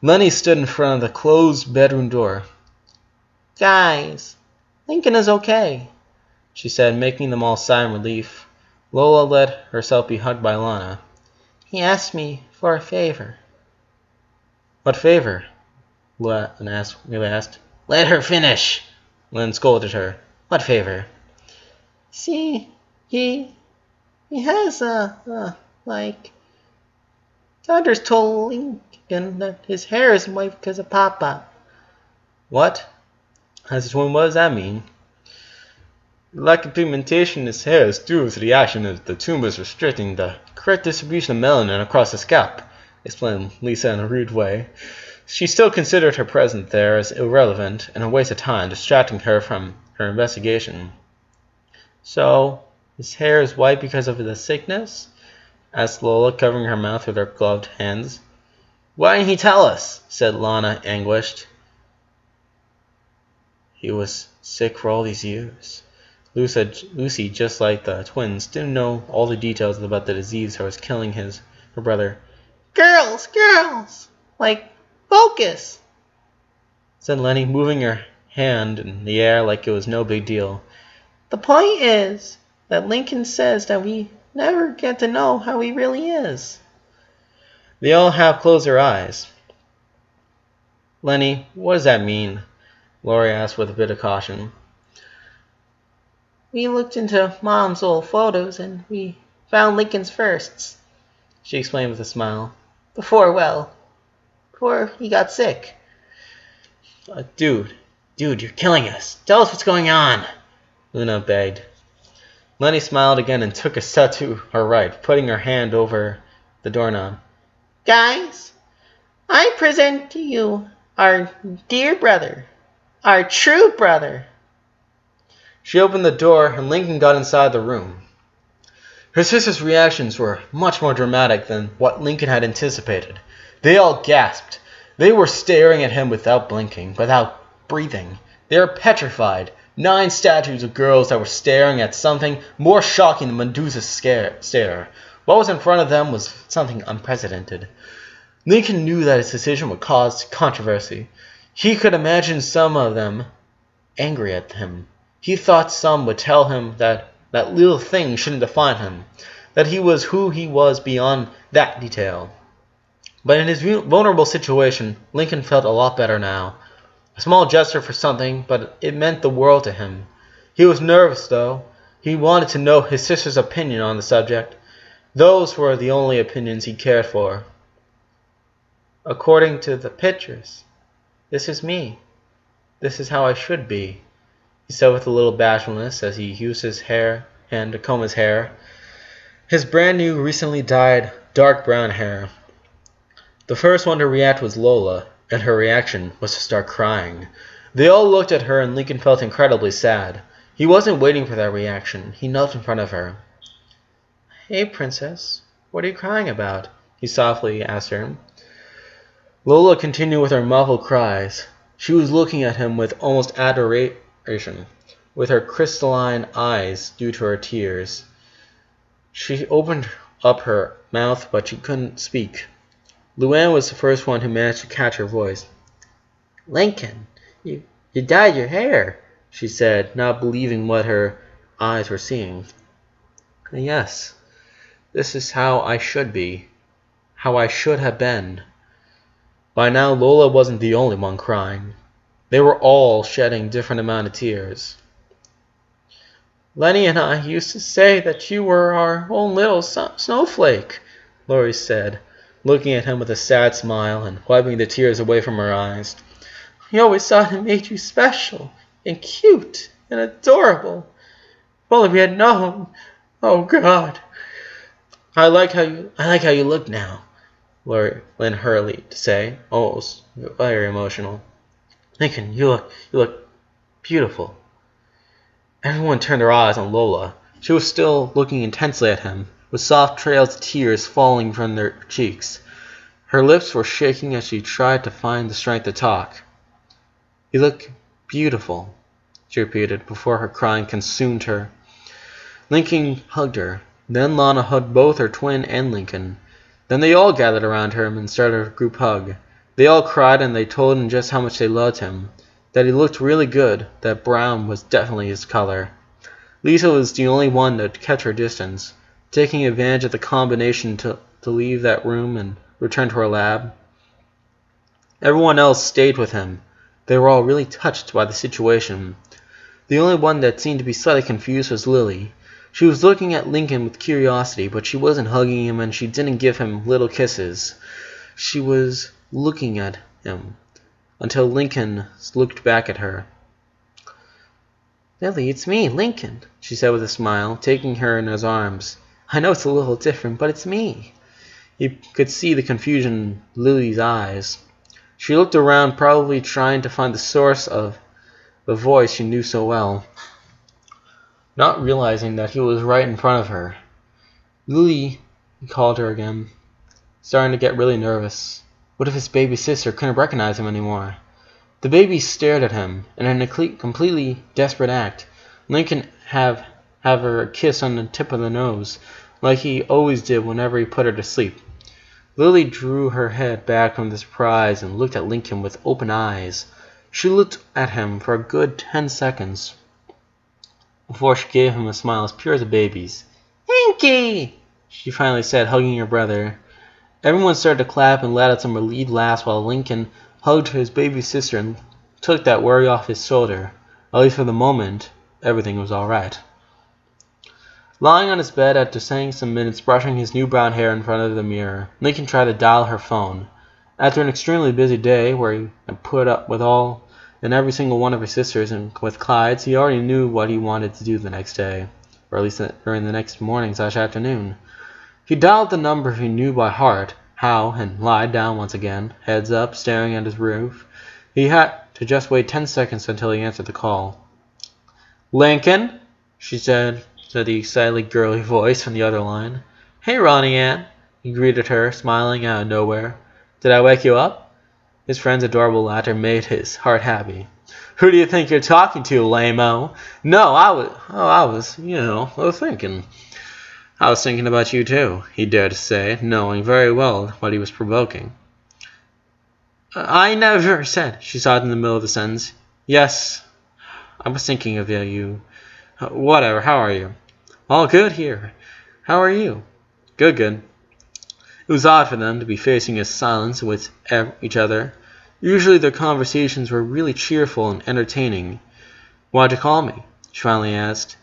Lenny stood in front of the closed bedroom door. Guys, Lincoln is okay, she said, making them all sigh in relief. Lola let herself be hugged by Lana. He asked me for a favor. What favor? Lana asked. Let her finish, Lynn scolded her. What favor? See, he has Doctors told Lincoln that his hair is white because of Papa. What? As a twin, what does that mean? The lack of pigmentation in his hair is due to the action of the tumors restricting the correct distribution of melanin across the scalp, explained Lisa in a rude way. She still considered her presence there as irrelevant and a waste of time, distracting her from her investigation. So, his hair is white because of the sickness? Asked Lola, covering her mouth with her gloved hands. Why didn't he tell us? Said Lana, anguished. He was sick for all these years. Lucy, just like the twins, didn't know all the details about the disease that was killing her brother. Girls! Like, focus! Said Lenny, moving her hand in the air like it was no big deal. The point is that Lincoln says that we never get to know how he really is. They all half closed their eyes. Lenny, what does that mean? Lori asked with a bit of caution. We looked into Mom's old photos and we found Lincoln's firsts, she explained with a smile. Before he got sick. Dude, you're killing us. Tell us what's going on, Luna begged. Lenny smiled again and took a step to her right, putting her hand over the doorknob. Guys, I present to you our dear brother, our true brother. She opened the door and Lincoln got inside the room. Her sisters' reactions were much more dramatic than what Lincoln had anticipated. They all gasped. They were staring at him without blinking, without breathing. They were petrified. 9 statues of girls that were staring at something more shocking than Medusa's stare. What was in front of them was something unprecedented. Lincoln knew that his decision would cause controversy. He could imagine some of them angry at him. He thought some would tell him that little thing shouldn't define him, that he was who he was beyond that detail. But in his vulnerable situation, Lincoln felt a lot better now. A small gesture for something, but it meant the world to him. He was nervous, though. He wanted to know his sister's opinion on the subject. Those were the only opinions he cared for. According to the pictures, this is me. This is how I should be, he said with a little bashfulness as he used his hand to comb his hair. His brand new, recently dyed, dark brown hair. The first one to react was Lola, and her reaction was to start crying. They all looked at her and Lincoln felt incredibly sad. He wasn't waiting for that reaction. He knelt in front of her. Hey, princess, what are you crying about? He softly asked her. Lola continued with her muffled cries. She was looking at him with almost adoration, with her crystalline eyes due to her tears. She opened up her mouth, but she couldn't speak. Luann was the first one who managed to catch her voice. Lincoln, you dyed your hair, she said, not believing what her eyes were seeing. Yes, this is how I should be, how I should have been. By now Lola wasn't the only one crying. They were all shedding different amount of tears. Lenny and I used to say that you were our own little snowflake, Lori said, looking at him with a sad smile and wiping the tears away from her eyes. We always thought it made you special and cute and adorable. Well, if we had known, oh God. I like how you look now, Lynn hurried to say, almost very emotional. Lincoln, you look beautiful. Everyone turned their eyes on Lola. She was still looking intensely at him, with soft trails of tears falling from their cheeks. Her lips were shaking as she tried to find the strength to talk. You look beautiful, she repeated, before her crying consumed her. Lincoln hugged her. Then Lana hugged both her twin and Lincoln. Then they all gathered around him and started a group hug. They all cried and they told him just how much they loved him, that he looked really good, that brown was definitely his color. Lisa was the only one that kept her distance, taking advantage of the combination to leave that room and return to her lab. Everyone else stayed with him. They were all really touched by the situation. The only one that seemed to be slightly confused was Lily. She was looking at Lincoln with curiosity, but she wasn't hugging him and she didn't give him little kisses. She was looking at him until Lincoln looked back at her. Lily, it's me, Lincoln, she said with a smile, taking her in his arms. I know it's a little different, but it's me. He could see the confusion in Lily's eyes. She looked around, probably trying to find the source of the voice she knew so well, not realizing that he was right in front of her. Lily, he called her again, starting to get really nervous. What if his baby sister couldn't recognize him anymore? The baby stared at him, and in a completely desperate act, Lincoln have her a kiss on the tip of the nose, like he always did whenever he put her to sleep. Lily drew her head back from the surprise and looked at Lincoln with open eyes. She looked at him for a good 10 seconds before she gave him a smile as pure as a baby's. Inky! She finally said, hugging her brother. Everyone started to clap and let out some relieved laughs while Lincoln hugged his baby sister and took that worry off his shoulder. At least for the moment, everything was all right. Lying on his bed after spending some minutes brushing his new brown hair in front of the mirror, Lincoln tried to dial her phone. After an extremely busy day where he had put up with all and every single one of her sisters and with Clyde's, he already knew what he wanted to do the next day, or at least during the next morning/afternoon. He dialed the number he knew by heart, how, and lied down once again, heads up, staring at his roof. He had to just wait 10 seconds until he answered the call. Lincoln, she said the excitedly girly voice from the other line. Hey, Ronnie Ann, he greeted her, smiling out of nowhere. Did I wake you up? His friend's adorable laughter made his heart happy. Who do you think you're talking to, lame-o? No, I was thinking. I was thinking about you too, he dared to say, knowing very well what he was provoking. I never said, she sighed in the middle of the sentence. Yes, I was thinking of you. Whatever, how are you? All good here. How are you? Good. It was odd for them to be facing a silence with each other. Usually their conversations were really cheerful and entertaining. Why'd you call me? She finally asked.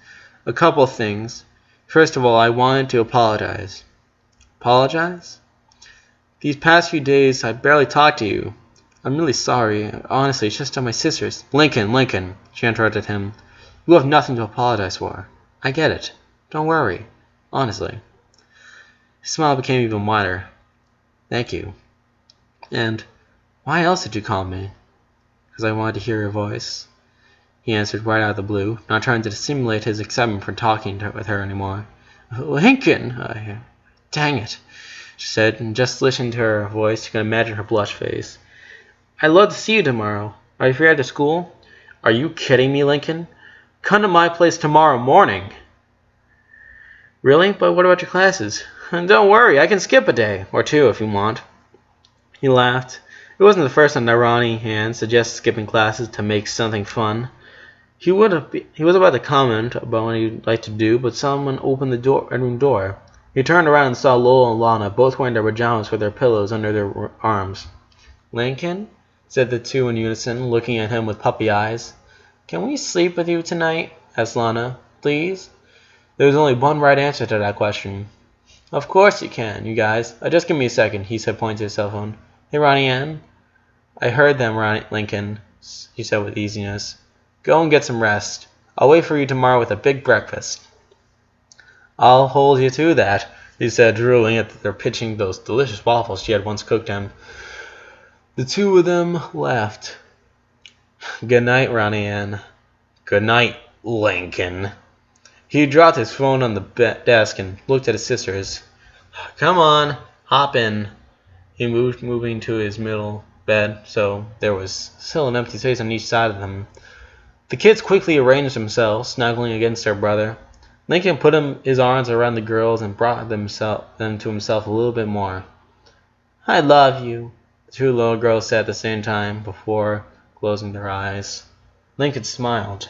A couple of things. First of all, I wanted to apologize. Apologize? These past few days, I barely talked to you. I'm really sorry. Honestly, it's just to my sisters. Lincoln, she interrupted him. You have nothing to apologize for. I get it. Don't worry. Honestly. His smile became even wider. Thank you. And why else did you call me? Because I wanted to hear your voice. He answered right out of the blue, not trying to dissimulate his excitement for talking with her anymore. Lincoln! Dang it, she said, and just listening to her voice, you can imagine her blush face. I'd love to see you tomorrow. Are you free after school? Are you kidding me, Lincoln? Come to my place tomorrow morning. Really? But what about your classes? Don't worry, I can skip a day, or two if you want. He laughed. It wasn't the first time that Ronnie had suggested skipping classes to make something fun. He was about to comment about what he'd like to do, but someone opened the bedroom door. He turned around and saw Lowell and Lana both wearing their pajamas with their pillows under their arms. Lincoln, said the two in unison, looking at him with puppy eyes. Can we sleep with you tonight? Asked Lana. Please? There was only one right answer to that question. Of course you can, you guys. Just give me a second, he said, pointing to his cell phone. Hey, Ronnie Ann. I heard them, Lincoln, he said with easiness. Go and get some rest. I'll wait for you tomorrow with a big breakfast. I'll hold you to that, he said, drooling at their pitching those delicious waffles she had once cooked him. The two of them laughed. Good night, Ronnie Ann. Good night, Lincoln. He dropped his phone on the desk and looked at his sisters. Come on, hop in. He moved, moving to his middle bed, so there was still an empty space on each side of them. The kids quickly arranged themselves, snuggling against their brother. Lincoln put his arms around the girls and brought them to himself a little bit more. I love you, the two little girls said at the same time before closing their eyes. Lincoln smiled.